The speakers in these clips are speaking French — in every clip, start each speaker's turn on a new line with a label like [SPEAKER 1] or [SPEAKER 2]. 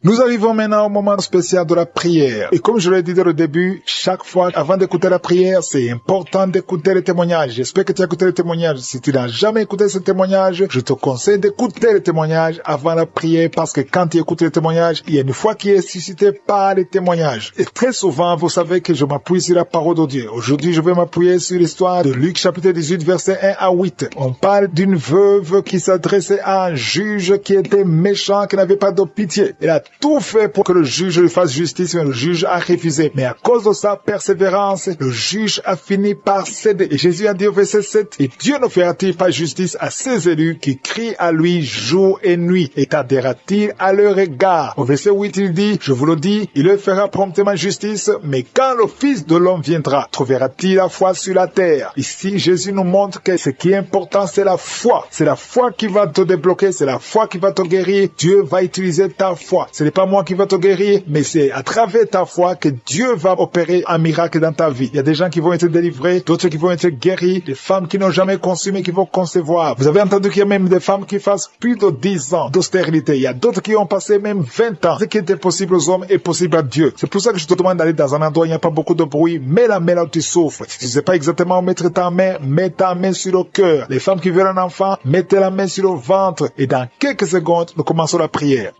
[SPEAKER 1] Nous arrivons maintenant au moment spécial de la prière. Et comme je l'ai dit dès le début, chaque fois, avant d'écouter la prière, c'est important d'écouter les témoignages. J'espère que tu as écouté les témoignages. Si tu n'as jamais écouté ce témoignage, je te conseille d'écouter les témoignages avant la prière parce que quand tu écoutes les témoignages, il y a une foi qui est suscitée par les témoignages. Et très souvent, vous savez que je m'appuie sur la parole de Dieu. Aujourd'hui, je vais m'appuyer sur l'histoire de Luc chapitre 18, versets 1 à 8. On parle d'une veuve qui s'adressait à un juge qui était méchant, qui n'avait pas de pitié. Elle a tout fait pour que le juge lui fasse justice, mais le juge a refusé. Mais à cause de sa persévérance, le juge a fini par céder. Et Jésus a dit au verset 7, « Et Dieu ne fera-t-il pas justice à ses élus qui crient à lui jour et nuit, et tardera-t-il à leur égard ?» Au verset 8, il dit, « Je vous le dis, il leur fera promptement justice, mais quand le Fils de l'homme viendra, trouvera-t-il la foi sur la terre ?» Ici, Jésus nous montre que ce qui est important, c'est la foi. C'est la foi qui va te débloquer, c'est la foi qui va te guérir. Dieu va utiliser ta foi. Ce n'est pas moi qui va te guérir, mais c'est à travers ta foi que Dieu va opérer un miracle dans ta vie. Il y a des gens qui vont être délivrés, d'autres qui vont être guéris, des femmes qui n'ont jamais conçu mais qui vont concevoir. Vous avez entendu qu'il y a même des femmes qui fassent plus de 10 ans d'austérité. Il y a d'autres qui ont passé même 20 ans. Ce qui était possible aux hommes est possible à Dieu. C'est pour ça que je te demande d'aller dans un endroit où il n'y a pas beaucoup de bruit. Mets la main là où tu souffres. Si tu ne sais pas exactement où mettre ta main, mets ta main sur le cœur. Les femmes qui veulent un enfant, mettez la main sur le ventre. Et dans quelques secondes, nous commençons la prière.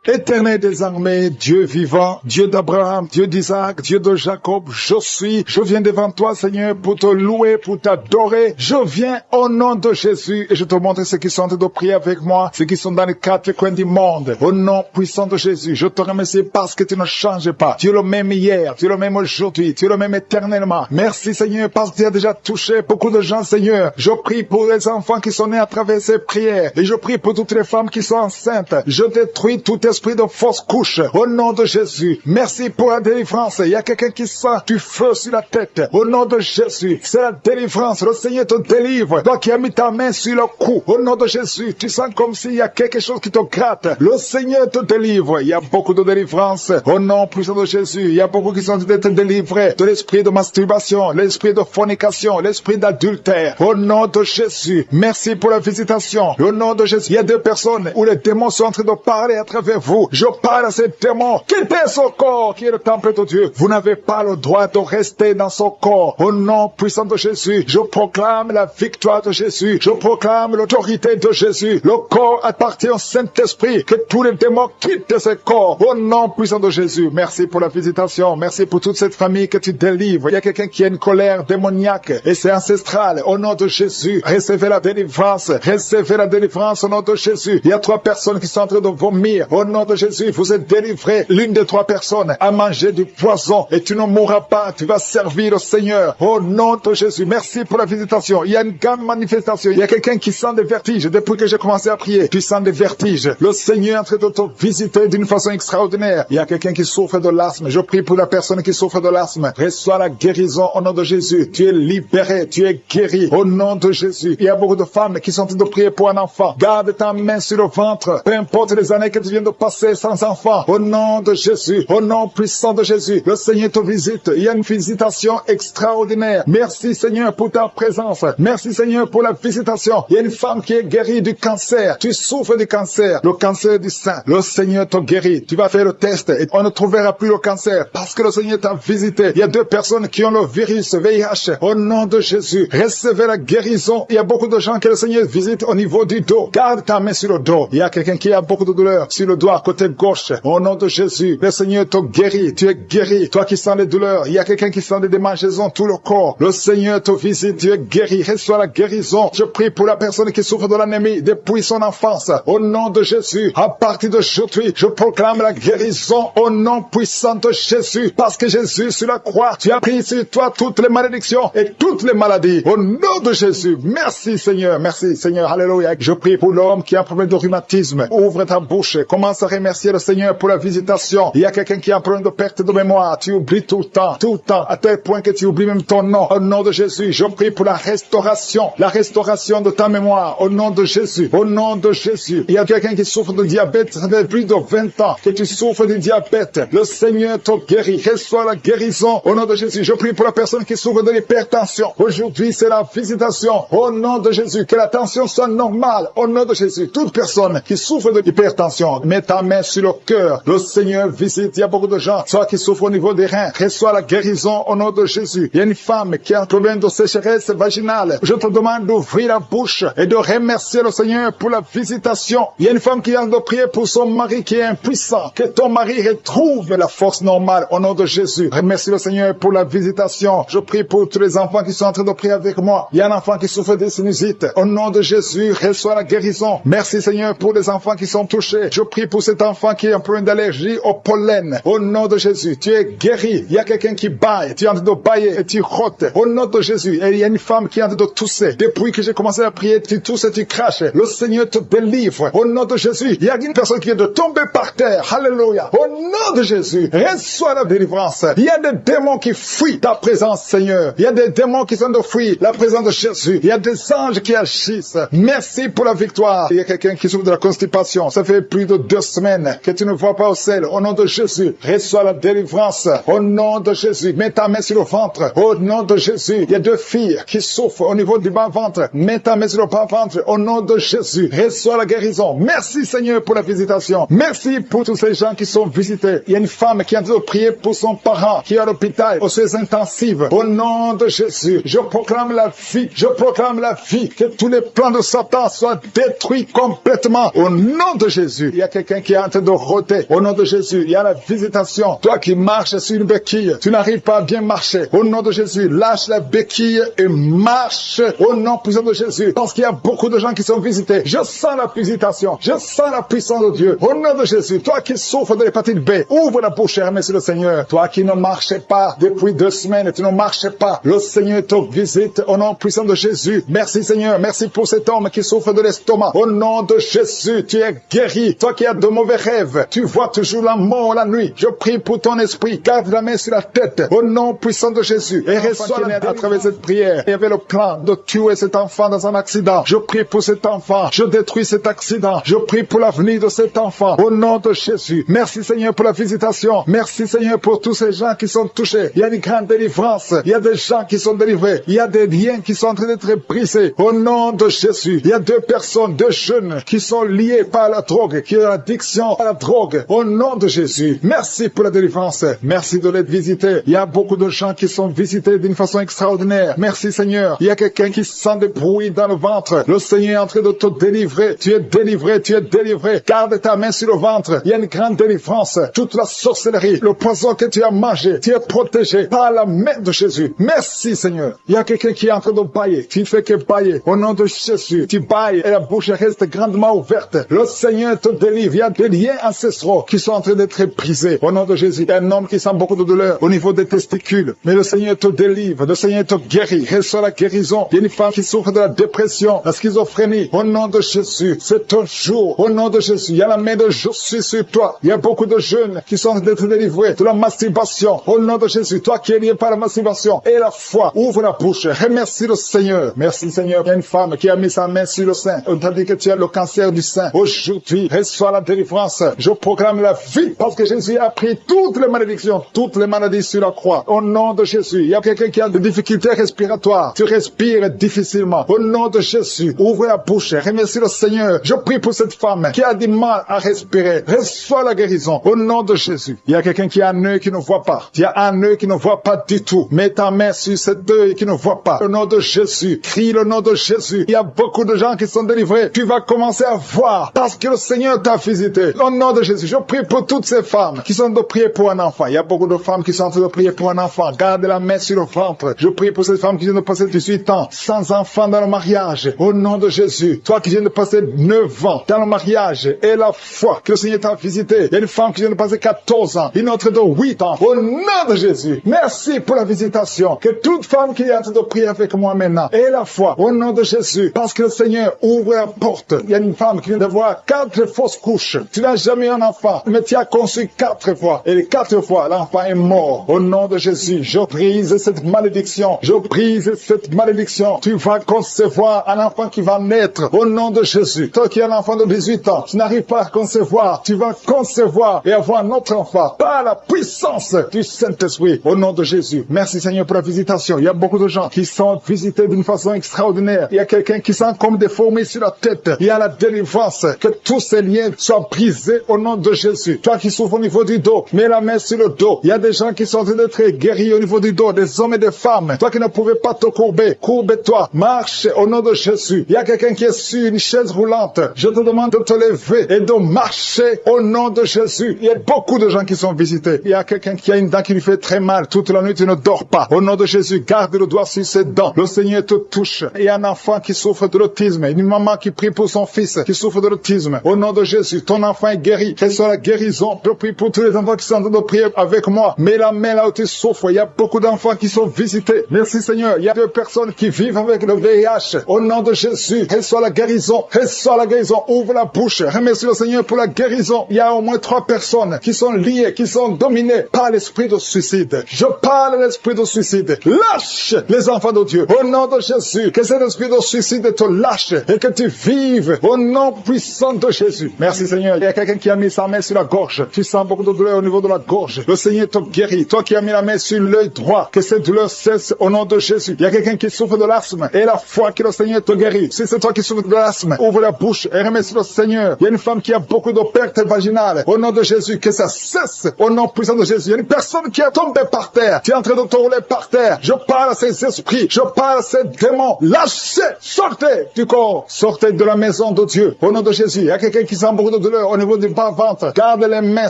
[SPEAKER 1] Éternel des armées, Dieu vivant, Dieu d'Abraham, Dieu d'Isaac, Dieu de Jacob, je viens devant toi, Seigneur, pour te louer, pour t'adorer. Je viens au nom de Jésus et je te montre ceux qui sont en train de prier avec moi, ceux qui sont dans les quatre coins du monde. Au nom puissant de Jésus, je te remercie parce que tu ne changes pas. Tu es le même hier, tu es le même aujourd'hui, tu es le même éternellement. Merci, Seigneur, parce que tu as déjà touché beaucoup de gens, Seigneur. Je prie pour les enfants qui sont nés à travers ces prières et je prie pour toutes les femmes qui sont enceintes. Je détruis tout esprit de fausse couche au nom de Jésus. Merci pour la délivrance. Il y a quelqu'un qui sent du feu sur la tête au nom de Jésus. C'est la délivrance. Le Seigneur te délivre. Toi qui as mis ta main sur le cou au nom de Jésus, tu sens comme s'il y a quelque chose qui te gratte. Le Seigneur te délivre. Il y a beaucoup de délivrance au nom puissant de Jésus. Il y a beaucoup qui sont d'être délivrés de l'esprit de masturbation, l'esprit de fornication, l'esprit d'adultère au nom de Jésus. Merci pour la visitation au nom de Jésus. Il y a deux personnes où les démons sont en train de parler à travers vous. Je parle à ces démons. Quittez ce corps qui est le temple de Dieu. Vous n'avez pas le droit de rester dans ce corps. Au nom puissant de Jésus, je proclame la victoire de Jésus. Je proclame l'autorité de Jésus. Le corps appartient au Saint-Esprit. Que tous les démons quittent ce corps. Au nom puissant de Jésus. Merci pour la visitation. Merci pour toute cette famille que tu délivres. Il y a quelqu'un qui a une colère démoniaque et c'est ancestral. Au nom de Jésus, recevez la délivrance. Recevez la délivrance au nom de Jésus. Il y a 3 personnes qui sont en train de vomir. Au nom de Jésus, vous êtes délivrés. L'une des 3 personnes a mangé du poison et tu ne mourras pas. Tu vas servir le Seigneur. Au nom de Jésus, merci pour la visitation. Il y a une grande manifestation. Il y a quelqu'un qui sent des vertiges. Depuis que j'ai commencé à prier, tu sens des vertiges. Le Seigneur est en train de te visiter d'une façon extraordinaire. Il y a quelqu'un qui souffre de l'asthme. Je prie pour la personne qui souffre de l'asthme. Reçois la guérison au nom de Jésus. Tu es libéré. Tu es guéri. Au nom de Jésus. Il y a beaucoup de femmes qui sont en train de prier pour un enfant. Garde ta main sur le ventre. Peu importe les années que tu viens de passer sans enfant. Au nom de Jésus. Au nom puissant de Jésus. Le Seigneur te visite. Il y a une visitation extraordinaire. Merci Seigneur pour ta présence. Merci Seigneur pour la visitation. Il y a une femme qui est guérie du cancer. Tu souffres du cancer. Le cancer du sein. Le Seigneur te guérit. Tu vas faire le test et on ne trouvera plus le cancer parce que le Seigneur t'a visité. Il y a 2 personnes qui ont le virus VIH. Au nom de Jésus. Recevez la guérison. Il y a beaucoup de gens que le Seigneur visite au niveau du dos. Garde ta main sur le dos. Il y a quelqu'un qui a beaucoup de douleur sur le doigt côté gauche. Au nom de Jésus. Le Seigneur te guérit. Tu es guéri. Toi qui sens les douleurs. Il y a quelqu'un qui sent des démangeaisons tout le corps. Le Seigneur te visite. Tu es guéri. Reçois la guérison. Je prie pour la personne qui souffre de l'anémie depuis son enfance. Au nom de Jésus. À partir d'aujourd'hui, je proclame la guérison au nom puissant de Jésus. Parce que Jésus sur la croix, tu as pris sur toi toutes les malédictions et toutes les maladies. Au nom de Jésus. Merci Seigneur. Merci Seigneur. Alléluia. Je prie pour l'homme qui a un problème de rhumatisme. Ouvre ta bouche. Commence commences à remercier le Seigneur pour la visitation. Il y a quelqu'un qui a un problème de perte de mémoire. Tu oublies tout le temps, à tel point que tu oublies même ton nom. Au nom de Jésus, je prie pour la restauration de ta mémoire. Au nom de Jésus, au nom de Jésus. Il y a quelqu'un qui souffre de diabète, ça fait plus de 20 ans que tu souffres de diabète. Le Seigneur te guérit. Reçois la guérison. Au nom de Jésus, je prie pour la personne qui souffre de l'hypertension. Aujourd'hui, c'est la visitation. Au nom de Jésus, que la tension soit normale. Au nom de Jésus, toute personne qui souffre de l'hypertension, mets ta main sur le cœur. Le Seigneur visite. Il y a beaucoup de gens, soit qui souffrent au niveau des reins. Reçois la guérison au nom de Jésus. Il y a une femme qui a un problème de sécheresse vaginale. Je te demande d'ouvrir la bouche et de remercier le Seigneur pour la visitation. Il y a une femme qui a de prier pour son mari qui est impuissant. Que ton mari retrouve la force normale au nom de Jésus. Remercie le Seigneur pour la visitation. Je prie pour tous les enfants qui sont en train de prier avec moi. Il y a un enfant qui souffre de sinusite. Au nom de Jésus, reçois la guérison. Merci Seigneur pour les enfants qui sont touchés. Je prie pour cet enfant qui a un problème d'allergie au pollen. Au nom de Jésus, tu es guéri. Il y a quelqu'un qui baille. Tu es en train de bailler et tu rotes. Au nom de Jésus. Et il y a une femme qui est en train de tousser. Depuis que j'ai commencé à prier, tu tousses et tu craches. Le Seigneur te délivre. Au nom de Jésus. Il y a une personne qui vient de tomber par terre. Alléluia. Au nom de Jésus, reçois la délivrance. Il y a des démons qui fuient ta présence, Seigneur. Il y a des démons qui sont de fuir la présence de Jésus. Il y a des anges qui agissent. Merci pour la victoire. Il y a quelqu'un qui souffre de la constipation. Ça fait plus de 2 semaines que tu ne vois pas au sel. Au nom de Jésus, reçois la délivrance. Au nom de Jésus, mets ta main sur le ventre. Au nom de Jésus, il y a 2 filles qui souffrent au niveau du bas-ventre. Mets ta main sur le bas-ventre. Au nom de Jésus, reçois la guérison. Merci Seigneur pour la visitation. Merci pour tous ces gens qui sont visités. Il y a une femme qui a dû prier pour son parent qui est à l'hôpital aux soins intensifs. Au nom de Jésus, je proclame la vie. Je proclame la vie. Que tous les plans de Satan soient détruits complètement. Au nom de Jésus, il y a quelqu'un qui est en train de rôter. Au nom de Jésus, il y a la visitation. Toi qui marches sur une béquille, tu n'arrives pas à bien marcher. Au nom de Jésus, lâche la béquille et marche. Au nom puissant de Jésus. Parce qu'il y a beaucoup de gens qui sont visités. Je sens la visitation. Je sens la puissance de Dieu. Au nom de Jésus, toi qui souffres de l'hépatite B, ouvre la bouche et remercie le Seigneur. Toi qui ne marchais pas depuis 2 semaines, tu ne marchais pas. Le Seigneur te visite au nom puissant de Jésus. Merci Seigneur. Merci pour cet homme qui souffre de l'estomac. Au nom de Jésus, tu es guéri. Toi qui as de mauvais rêves, tu vois toujours la mort la nuit. Je prie pour ton esprit. Garde la main sur la tête. Au nom puissant de Jésus. Et reçois à travers cette prière. Il y avait le plan de tuer cet enfant dans un accident. Je prie pour cet enfant. Je détruis cet accident. Je prie pour l'avenir de cet enfant. Au nom de Jésus. Merci Seigneur pour la visitation. Merci Seigneur pour tous ces gens qui sont touchés. Il y a une grande délivrance. Il y a des gens qui sont délivrés. Il y a des liens qui sont en train d'être brisés. Au nom de Jésus. Il y a 2 personnes, 2 jeunes qui sont liés par la drogue, qui ont l'addiction à la drogue. Au nom de Jésus. Merci pour la délivrance. Merci de l'être visité. Il y a beaucoup de gens qui sont visités d'une façon extraordinaire. Merci Seigneur. Il y a quelqu'un qui sent des bruits dans le ventre. Le Seigneur est en train de te délivrer. Tu es délivré, tu es délivré. Garde ta main sur le ventre. Il y a une grande délivrance. Toute la sorcellerie, le poison que tu as mangé, tu es protégé par la main de Jésus. Merci Seigneur. Il y a quelqu'un qui est en train de bailler. Tu ne fais que bailler. Au nom de Jésus, tu bailles et la bouche reste grandement ouverte. Le Seigneur te délivre. Il y a des liens ancestraux qui sont en train d'être brisés. Au nom de Jésus, il y a un homme qui sent beaucoup de douleur au niveau des testicules. Mais le Seigneur te délivre. Le Seigneur te guérit. Reçois la guérison. Il y a une femme qui souffre de la dépression, la schizophrénie. Au nom de Jésus, c'est ton jour. Au nom de Jésus, il y a la main de Jésus sur toi. Il y a beaucoup de jeunes qui sont en train d'être délivrés de la masturbation. Au nom de Jésus, toi qui es lié par la masturbation et la foi, ouvre la bouche. Remercie le Seigneur. Merci Seigneur. Il y a une femme qui a mis sa main sur le sein. On t'a dit que tu as le cancer du sein. Aujourd'hui, reçois la délivrance. Je proclame la vie parce que Jésus a pris toutes les malédictions, toutes les maladies sur la croix. Au nom de Jésus, il y a quelqu'un qui a des difficultés respiratoires. Tu respires difficilement. Au nom de Jésus, ouvre la bouche. Remercie le Seigneur. Je prie pour cette femme qui a du mal à respirer. Reçois la guérison. Au nom de Jésus. Il y a quelqu'un qui a un œil qui ne voit pas. Il y a un œil qui ne voit pas du tout. Mets ta main sur cet œil qui ne voit pas. Au nom de Jésus. Crie le nom de Jésus. Il y a beaucoup de gens qui sont délivrés. Tu vas commencer à voir parce que le Seigneur t'a visité. Au nom de Jésus. Je prie pour toutes ces femmes qui sont de prier pour un enfant. Il y a beaucoup de femmes qui sont en train de prier pour un enfant. Garde la main sur le ventre. Je prie pour cette femme qui vient de passer 18 ans sans enfant dans le mariage. Au nom de Jésus. Toi qui viens de passer 9 ans dans le mariage et la foi que le Seigneur t'a visité. Il y a une femme qui vient de passer 14 ans. Une autre de 8 ans. Au nom de Jésus. Merci pour la visitation. Que toute femme qui est en train de prier avec moi maintenant ait la foi. Au nom de Jésus. Parce que le Seigneur ouvre la porte. Il y a une femme qui vient de voir 4 fausses couches. bouche. Tu n'as jamais eu un enfant, mais tu as conçu 4 fois. Et les 4 fois, l'enfant est mort. Au nom de Jésus, je brise cette malédiction. Je brise cette malédiction. Tu vas concevoir un enfant qui va naître. Au nom de Jésus. Toi qui es un enfant de 18 ans, tu n'arrives pas à concevoir. Tu vas concevoir et avoir un autre enfant par la puissance du Saint-Esprit. Au nom de Jésus. Merci Seigneur pour la visitation. Il y a beaucoup de gens qui sont visités d'une façon extraordinaire. Il y a quelqu'un qui sent comme des fourmis sur la tête. Il y a la délivrance. Que tous ces liens soient brisés au nom de Jésus. Toi qui souffres au niveau du dos, mets la main sur le dos. Il y a des gens qui sont en train d'être guéris au niveau du dos, des hommes et des femmes. Toi qui ne pouvais pas te courber, courbe-toi. Marche au nom de Jésus. Il y a quelqu'un qui est sur une chaise roulante. Je te demande de te lever et de marcher au nom de Jésus. Il y a beaucoup de gens qui sont visités. Il y a quelqu'un qui a une dent qui lui fait très mal. Toute la nuit, tu ne dors pas. Au nom de Jésus, garde le doigt sur ses dents. Le Seigneur te touche. Il y a un enfant qui souffre de l'autisme. Une maman qui prie pour son fils qui souffre de l'autisme. Au nom de Jésus, ton enfant est guéri. Reçois la guérison. Je prie pour tous les enfants qui sont en train de prier avec moi. Mets la main là où tu souffres. Il y a beaucoup d'enfants qui sont visités. Merci Seigneur. Il y a 2 personnes qui vivent avec le VIH. Au nom de Jésus, reçois la guérison. Reçois la guérison. Ouvre la bouche. Remercie le Seigneur pour la guérison. Il y a au moins 3 personnes qui sont liées, qui sont dominées par l'esprit de suicide. Je parle de l'esprit de suicide. Lâche les enfants de Dieu. Au nom de Jésus, que cet esprit de suicide te lâche et que tu vives au nom puissant de Jésus. Merci Seigneur. Il y a quelqu'un qui a mis sa main sur la gorge. Tu sens beaucoup de douleur au niveau de la gorge. Le Seigneur te guérit. Toi qui as mis la main sur l'œil droit, que cette douleur cesse au nom de Jésus. Il y a quelqu'un qui souffre de l'asthme et la foi que le Seigneur te guérit. Si c'est toi qui souffres de l'asthme, ouvre la bouche et remercie le Seigneur. Il y a une femme qui a beaucoup de pertes vaginales. Au nom de Jésus, que ça cesse au nom puissant de Jésus. Il y a une personne qui est tombée par terre. Tu es en train de te rouler par terre. Je parle à ces esprits. Je parle à ces démons. Lâchez! Sortez du corps. Sortez de la maison de Dieu. Au nom de Jésus. Il y a quelqu'un qui sent beaucoup de douleur au niveau du bas-ventre. Garde les mains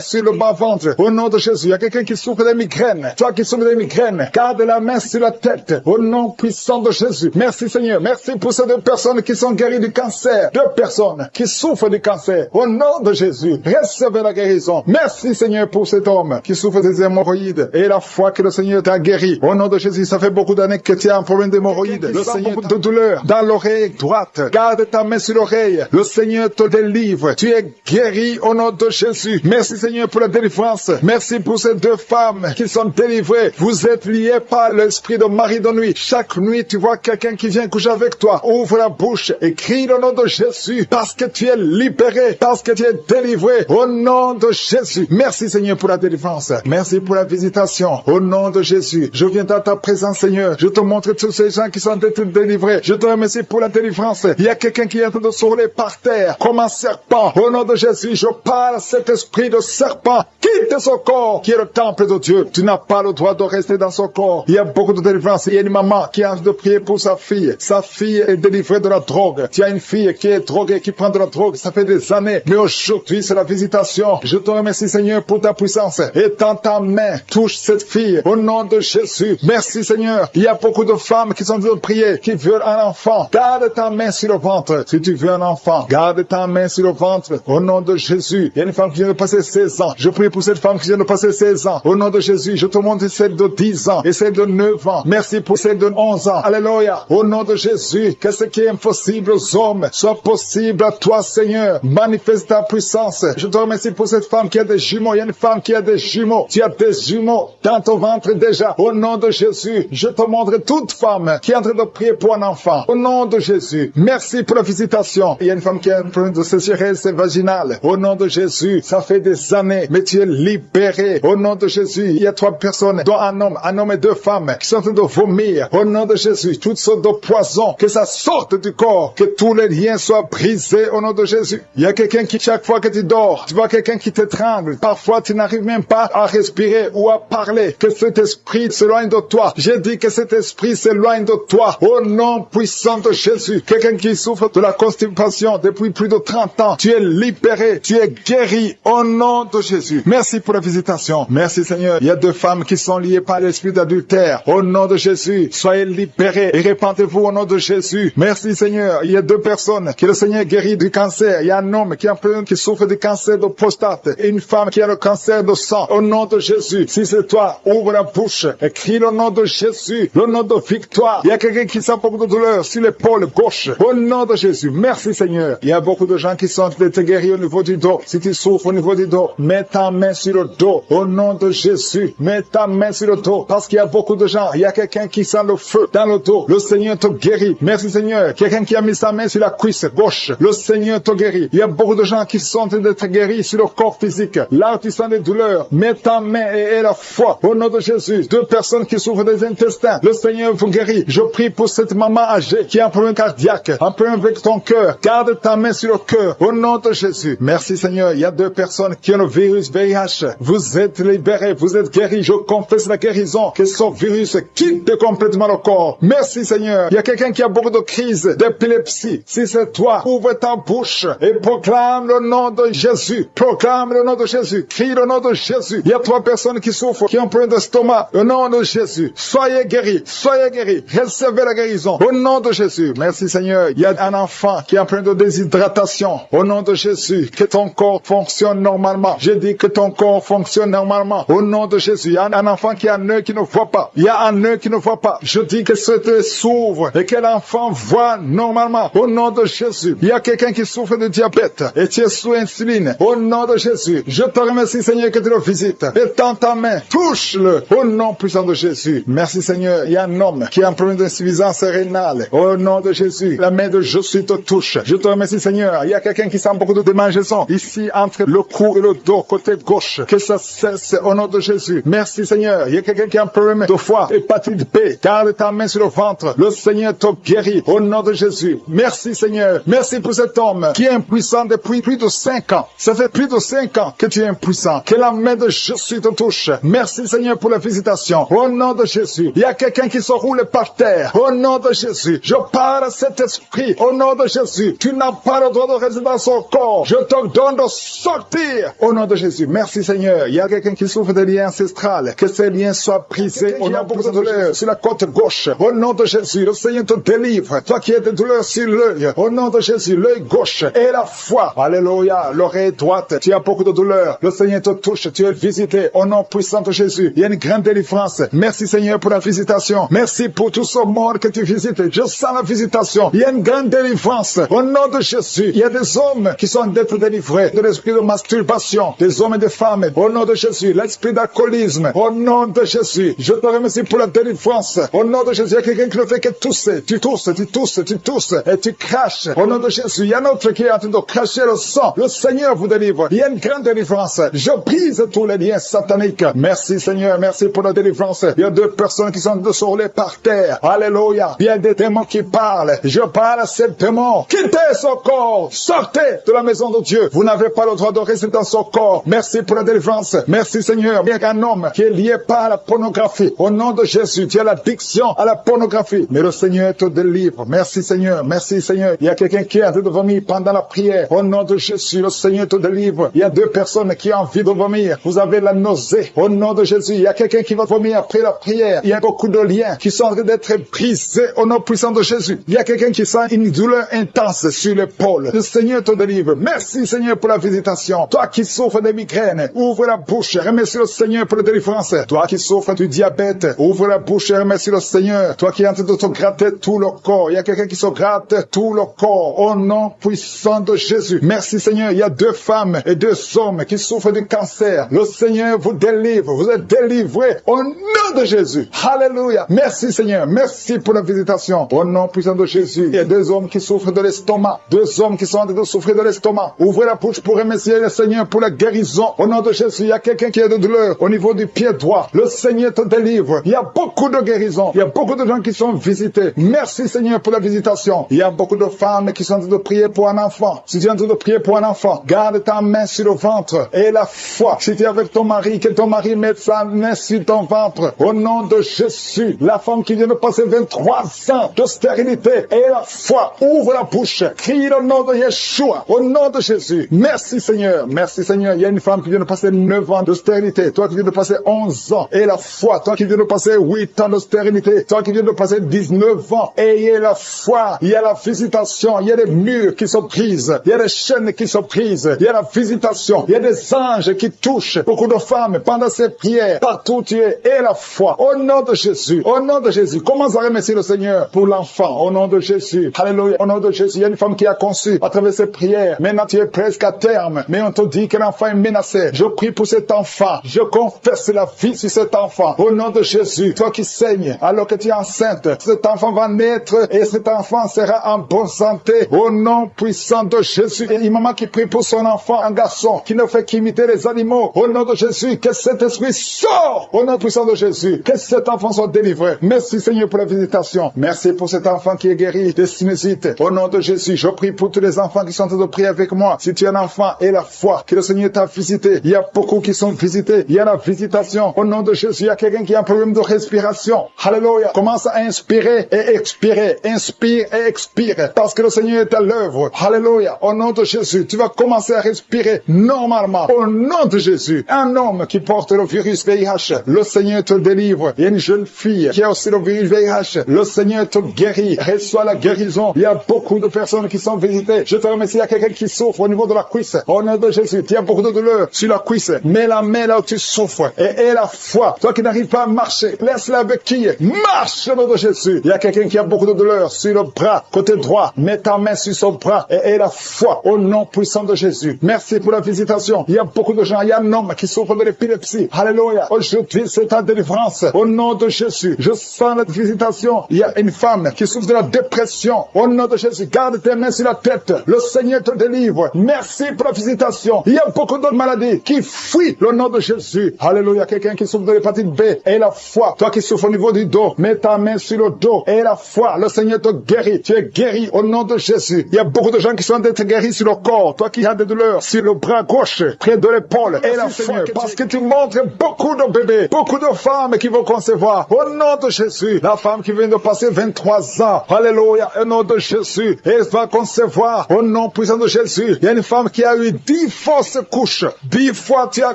[SPEAKER 1] sur le bas-ventre. Au nom de Jésus. Il y a quelqu'un qui souffre des migraines. Toi qui souffres des migraines. Garde la main sur la tête. Au nom puissant de Jésus. Merci Seigneur. Merci pour ces 2 personnes qui sont guéries du cancer. 2 personnes qui souffrent du cancer. Au nom de Jésus. Recevez la guérison. Merci Seigneur pour cet homme qui souffre des hémorroïdes. Et la foi que le Seigneur t'a guéri. Au nom de Jésus. Ça fait beaucoup d'années que tu as un problème d'hémorroïdes. Le Seigneur beaucoup de douleur dans l'oreille droite. Garde ta main sur l'oreille. Le Seigneur te délivre. Tu es guéri au nom de Jésus. Merci Seigneur pour la délivrance. Merci pour ces 2 femmes qui sont délivrées. Vous êtes liés par l'esprit de mari de nuit. Chaque nuit, tu vois quelqu'un qui vient coucher avec toi. Ouvre la bouche et crie le nom de Jésus parce que tu es libéré, parce que tu es délivré au nom de Jésus. Merci Seigneur pour la délivrance. Merci pour la visitation. Au nom de Jésus, je viens dans ta présence Seigneur. Je te montre tous ces gens qui sont délivrés. Je te remercie pour la délivrance. Il y a quelqu'un qui est en train de se rouler par terre comme un serpent. Au nom de Jésus, je parle à cet esprit de serpent. Quitte ce corps qui est le temple de Dieu. Tu n'as pas le droit de rester dans ce corps. Il y a beaucoup de délivrance. Il y a une maman qui a envie de prier pour sa fille. Sa fille est délivrée de la drogue. Tu as une fille qui est droguée, qui prend de la drogue. Ça fait des années. Mais aujourd'hui, c'est la visitation. Je te remercie Seigneur pour ta puissance. Étends ta main. Touche cette fille. Au nom de Jésus. Merci Seigneur. Il y a beaucoup de femmes qui sont en train de prier, qui veulent un enfant. Garde ta main sur le ventre. Si tu veux un enfant, garde ta main sur le ventre. Au nom de Jésus. Il y a une femme qui vient de passer 16 ans. Je prie pour cette femme qui vient de passer 16 ans. Au nom de Jésus, je te montre celle de 10 ans et celle de 9 ans. Merci pour celle de 11 ans. Alléluia. Au nom de Jésus, que ce qui est impossible aux hommes soit possible à toi, Seigneur. Manifeste ta puissance. Je te remercie pour cette femme qui a des jumeaux. Il y a une femme qui a des jumeaux. Tu as des jumeaux dans ton ventre déjà. Au nom de Jésus, je te montre toute femme qui est en train de prier pour un enfant. Au nom de Jésus, merci pour la visitation. Il y a une femme qui a un problème de sécheresse vaginale. Au nom de Jésus, ça fait des années, mais tu es libéré. Au nom de Jésus, il y a 3 personnes, dont un homme et 2 femmes, qui sont en train de vomir. Au nom de Jésus, toutes sortes de poisons, que ça sorte du corps, que tous les liens soient brisés au nom de Jésus. Il y a quelqu'un qui, chaque fois que tu dors, tu vois quelqu'un qui t'étrangle. Parfois, tu n'arrives même pas à respirer ou à parler. Que cet esprit s'éloigne de toi. J'ai dit que cet esprit s'éloigne de toi. Au nom puissant de Jésus. Quelqu'un qui souffre de la constipation depuis plus de 30 ans. Tu es libéré. Tu es guéri au nom de Jésus. Merci pour la visitation. Merci Seigneur. Il y a 2 femmes qui sont liées par l'esprit d'adultère. Au nom de Jésus, soyez libérés et répandez-vous au nom de Jésus. Merci Seigneur. Il y a 2 personnes que le Seigneur guérit du cancer. Il y a un homme qui souffre du cancer de prostate et une femme qui a le cancer de sang. Au nom de Jésus, si c'est toi, ouvre la bouche et crie le nom de Jésus, le nom de victoire. Il y a quelqu'un qui sent beaucoup de douleur sur l'épaule gauche. Au nom de Jésus, merci Seigneur. Il y a beaucoup de gens qui sont guéris au niveau du dos. Si tu souffres au niveau du dos, mets ta main sur le dos. Au nom de Jésus, mets ta main sur le dos. Parce qu'il y a beaucoup de gens. Il y a quelqu'un qui sent le feu dans le dos. Le Seigneur te guérit. Merci Seigneur. Quelqu'un qui a mis sa main sur la cuisse gauche. Le Seigneur te guérit. Il y a beaucoup de gens qui sont d'être guéris sur le corps physique. Là où tu sens des douleurs, mets ta main et aie la foi. Au nom de Jésus, 2 personnes qui souffrent des intestins. Le Seigneur vous guérit. Je prie pour cette maman âgée qui a un problème cardiaque, un problème avec ton cœur. Garde ta main sur le cœur. Au nom de Jésus. Merci Seigneur. Il y a 2 personnes qui ont le virus VIH. Vous êtes libérés. Vous êtes guéris. Je confesse la guérison. Que ce virus quitte complètement le corps. Merci Seigneur. Il y a quelqu'un qui a beaucoup de crises d'épilepsie. Si c'est toi, ouvre ta bouche et proclame le nom de Jésus. Proclame le nom de Jésus. Crie le nom de Jésus. Il y a 3 personnes qui souffrent, qui ont un problème d'estomac. Au nom de Jésus. Soyez guéris. Soyez guéris. Recevez la guérison. Au nom de Jésus. Merci Seigneur. Il y a un enfant qui a un problème de déshydratation. Au nom de Jésus. Que ton corps fonctionne normalement. Je dis que ton corps fonctionne normalement. Au nom de Jésus. Il y a un enfant qui a un œil qui ne voit pas. Il y a un œil qui ne voit pas. Je dis que cet œil s'ouvre et que l'enfant voit normalement. Au nom de Jésus. Il y a quelqu'un qui souffre de diabète et tu es sous insuline. Au nom de Jésus. Je te remercie Seigneur que tu le visites. Et tends ta main. Touche-le. Au nom puissant de Jésus. Merci Seigneur. Il y a un homme qui a un problème d'insuffisance rénale. Au nom de Jésus. La main de Jésus te touche. Je te remercie Seigneur. Il y a quelqu'un qui sent beaucoup de démangeaisons ici entre le cou et le dos côté gauche. Que ça cesse au nom de Jésus. Merci Seigneur. Il y a quelqu'un qui a un problème de foie, hépatite B. Garde ta main sur le ventre. Le Seigneur te guérit au nom de Jésus. Merci Seigneur. Merci pour cet homme qui est impuissant depuis plus de 5 ans. Ça fait plus de 5 ans que tu es impuissant. Que la main de Jésus te touche. Merci Seigneur pour la visitation. Au nom de Jésus. Il y a quelqu'un qui se roule par terre. Au nom de Jésus. Je parle à cet esprit. Au nom de Jésus. Tu n'as pas le droit de rester dans son corps. Je te donne de sortir. Au nom de Jésus. Merci Seigneur. Il y a quelqu'un qui souffre de liens ancestrales. Que ces liens soient brisés. Au nom de douleur sur la côte gauche. Au nom de Jésus. Le Seigneur te délivre. Toi qui as des douleurs sur l'œil. Au nom de Jésus. L'œil gauche et la foi. Alléluia. L'oreille droite. Tu as beaucoup de douleurs. Le Seigneur te touche. Tu es visité. Au nom puissant de Jésus. Il y a une grande délivrance. Merci Seigneur pour la visitation. Merci pour tout ce monde que tu visites. Je sens la visitation. Il y a une grande délivrance. Au nom de Jésus. Il y a des hommes qui sont d'être délivrés de l'esprit de masturbation. Des hommes et des femmes. Au nom de Jésus. L'esprit d'alcoolisme. Au nom de Jésus. Je te remercie pour la délivrance. Au nom de Jésus. Il y a quelqu'un qui ne fait que tousser. Tu tousses, tu tousses, tu tousses. Et tu craches. Au nom de Jésus. Il y a un autre qui est en train de cracher le sang. Le Seigneur vous délivre. Il y a une grande délivrance. Je brise tous les liens sataniques. Merci Seigneur. Merci pour la délivrance. Il y a 2 personnes qui sont de se rouler par terre. Alléluia. Il y a des démons qui parlent. Je parle à ces démons. Quittez son corps. Sortez de la maison de Dieu. Vous n'avez pas le droit de rester dans son corps. Merci pour la délivrance. Merci Seigneur. Il y a un homme qui est lié par la pornographie. Au nom de Jésus, tu as l'addiction à la pornographie. Mais le Seigneur te délivre. Merci Seigneur. Merci Seigneur. Il y a quelqu'un qui a envie de vomir pendant la prière. Au nom de Jésus, le Seigneur te délivre. Il y a 2 personnes qui ont envie de vomir. Vous avez la nausée. Au nom de Jésus, il y a quelqu'un qui va vomir après la prière. Il y a beaucoup de liens qui sont en train d'être brisés au nom puissant de Jésus. Il y a quelqu'un qui sent une douleur intense sur l'épaule. Le Seigneur te délivre. Merci Seigneur pour la visitation. Toi qui souffres de migraines, ouvre la bouche. Remercie le Seigneur pour la délivrance. Toi qui souffres du diabète, ouvre la bouche et remercie le Seigneur. Toi qui es en train de te gratter tout le corps. Il y a quelqu'un qui se gratte tout le corps. Au nom puissant de Jésus. Merci Seigneur. Il y a 2 femmes et 2 hommes qui souffrent du cancer. Le Seigneur vous délivre. Vous êtes délivrés au nom de Jésus. Alléluia. Merci Seigneur. Merci pour la visitation. Au nom puissant de Jésus. Il y a 2 hommes qui souffrent de l'estomac. 2 hommes qui sont en train de souffrir de l'estomac. Ouvrez la bouche pour remercier le Seigneur pour la guérison. Au nom de Jésus. Il y a quelqu'un qui a de douleur au niveau du pied droit. Le Seigneur te délivre. Il y a beaucoup de guérisons. Il y a beaucoup de gens qui sont visités. Merci Seigneur pour la visitation. Il y a beaucoup de femmes qui sont en train de prier pour un enfant. Si tu es en train de prier pour un enfant, garde ta main sur le ventre et la foi. Si tu es avec ton mari, que ton mari mette sa main sur ton ventre. Au nom de Jésus. La femme qui vient de passer 23 ans de stérilité et la foi. Ouvre la bouche. Crie le nom de Yeshua. Au nom de Jésus. Merci Seigneur. Merci Seigneur. Il y a une femme qui viens de passer 9 ans de stérilité, toi qui viens de passer 11 ans, et la foi, toi qui viens de passer 8 ans de stérilité, toi qui viens de passer 19 ans, ayez la foi, il y a la visitation, il y a des murs qui sont prises, il y a des chaînes qui sont prises, il y a la visitation, il y a des anges qui touchent beaucoup de femmes pendant ces prières, partout tu es, et la foi, au nom de Jésus, au nom de Jésus, commence à remercier le Seigneur pour l'enfant, au nom de Jésus, alléluia, au nom de Jésus, il y a une femme qui a conçu à travers ces prières, maintenant tu es presque à terme, mais on te dit que l'enfant est menacé, je prie pour cet enfant, je confesse la vie sur cet enfant, au nom de Jésus, toi qui saignes, alors que tu es enceinte, cet enfant va naître et cet enfant sera en bonne santé, au nom puissant de Jésus, et une maman qui prie pour son enfant, un garçon qui ne fait qu'imiter les animaux, au nom de Jésus, que cet esprit sort, au nom puissant de Jésus, que cet enfant soit délivré, merci Seigneur pour la visitation, merci pour cet enfant qui est guéri de sinusite, au nom de Jésus, je prie pour tous les enfants qui sont en train de prier avec moi, si tu es un enfant et la foi, que le Seigneur t'a visité, il y a beaucoup qui sont visités, il y a la visitation, au nom de Jésus, il y a quelqu'un qui a un problème de respiration, alléluia, commence à inspirer et expirer, inspire et expire, parce que le Seigneur est à l'œuvre, alléluia, au nom de Jésus, tu vas commencer à respirer normalement, au nom de Jésus, un homme qui porte le virus VIH, le Seigneur te délivre, il y a une jeune fille qui a aussi le virus VIH, le Seigneur te guérit, reçois la guérison, il y a beaucoup de personnes qui sont visitées, je te remercie, il y a quelqu'un qui souffre au niveau de la cuisse, au nom de Jésus, il y a beaucoup de douleur sur la cuisse, mets la main là où tu souffres, et la foi, toi qui n'arrives pas à marcher, laisse la béquille, marche au nom de Jésus, il y a quelqu'un qui a beaucoup de douleur sur le bras, côté droit, mets ta main sur son bras, et la foi, au nom puissant de Jésus, merci pour la visitation, il y a beaucoup de gens, il y a un homme qui souffre de l'épilepsie, alléluia, aujourd'hui c'est ta délivrance, au nom de Jésus, je sens la visitation, il y a une femme qui souffre de la dépression, au nom de Jésus, garde tes mains sur la tête, le Seigneur te délivre, merci pour la visitation, il y a beaucoup d'autres maladies qui fuient le nom de Jésus, alléluia, quelqu'un qui souffre de l'hépatite B, et la foi, toi qui souffres au niveau du dos, mets ta main sur le dos, et la foi, le Seigneur te guérit, tu es guéri au nom de Jésus, il y a beaucoup de gens qui sont d'être guéris sur le corps, toi qui as des douleurs sur le bras gauche, près de l'épaule, et la foi, parce que tu montres beaucoup de bébés, beaucoup de femmes qui vont concevoir, au nom de Jésus, la femme qui vient de passer 23 ans, alléluia, au nom de Jésus, elle va concevoir, au nom puissant de Jésus, il y a une femme qui a eu 10 fausses couches, 10 fois tu as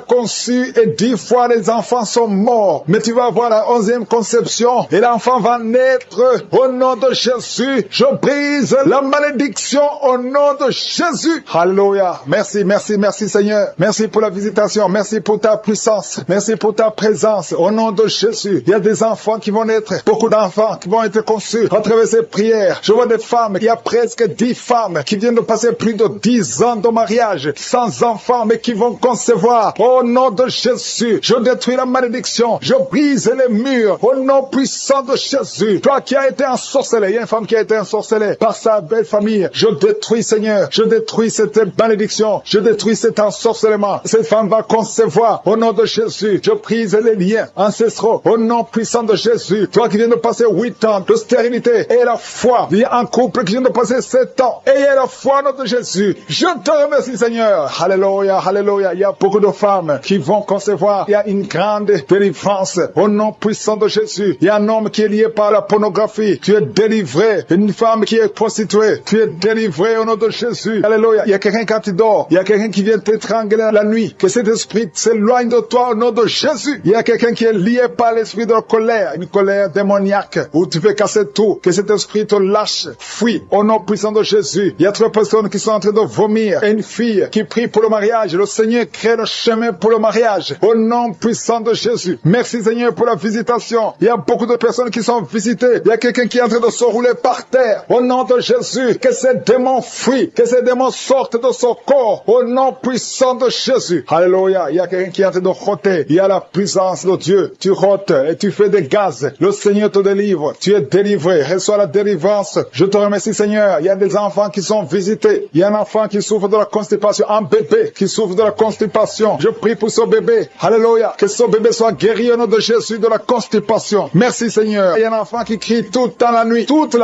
[SPEAKER 1] conçu et 10 fois les enfants sont morts, mais tu vas avoir la 11e conception et l'enfant va naître, au nom de Jésus, je brise la malédiction au nom de Jésus, alléluia, merci, merci, merci Seigneur, merci pour la visitation, merci pour ta puissance, merci pour ta présence, au nom de Jésus, il y a des enfants qui vont naître, beaucoup d'enfants qui vont être conçus à travers ces prières, je vois des femmes, il y a presque 10 femmes qui viennent de passer plus de 10 ans de mariage, sans enfants, mais qui vont concevoir, au nom de Jésus, je détruis la malédiction, je brise les murs, au nom puissant de Jésus, toi qui as été ensorcelé, il y a une femme qui a été ensorcelée par sa belle famille, je détruis Seigneur, je détruis cette malédiction, je détruis cet ensorcellement, cette femme va concevoir, au nom de Jésus, je brise les liens ancestraux, au nom puissant de Jésus, toi qui viens de passer 8 ans de stérilité, et la foi, il y a un couple qui vient de passer 7 ans, et la foi au nom de Jésus, je te remercie Seigneur, alléluia, alléluia, il y a beaucoup de femmes qui vont concevoir, il y a une grande délivrance, au nom puissant de Jésus, il y a un homme qui est lié par la pornographie, tu es délivré, une femme qui est prostituée, tu es délivré au nom de Jésus, alléluia, il y a quelqu'un quand tu dors, il y a quelqu'un qui vient t'étrangler la nuit, que cet esprit s'éloigne de toi au nom de Jésus, il y a quelqu'un qui est lié par l'esprit de la colère, une colère démoniaque, où tu peux casser tout, que cet esprit te lâche, fuis, au nom puissant de Jésus, il y a 3 personnes qui sont en train de vomir, et une fille qui prie pour le mariage, le Seigneur crée le chemin pour le mariage, au nom puissant de Jésus, merci Seigneur pour la visitation, il y a beaucoup de personnes qui sont visitées, il y a quelqu'un qui est en train de se rouler par terre, au nom de Jésus, que ces démons fuient, que ces démons sortent de son corps, au nom puissant de Jésus, alléluia, il y a quelqu'un qui est en train de roter, il y a la puissance de Dieu, tu rotes et tu fais des gaz, le Seigneur te délivre, tu es délivré, reçois la délivrance, je te remercie Seigneur, il y a des enfants qui sont visités, il y a un enfant qui souffre de la constipation, un bébé qui souffre de la constipation, je prie pour ce bébé, alléluia, que ce bébé soit guéri au nom de Jésus de la constipation, merci Seigneur, il y a un enfant qui crie toute la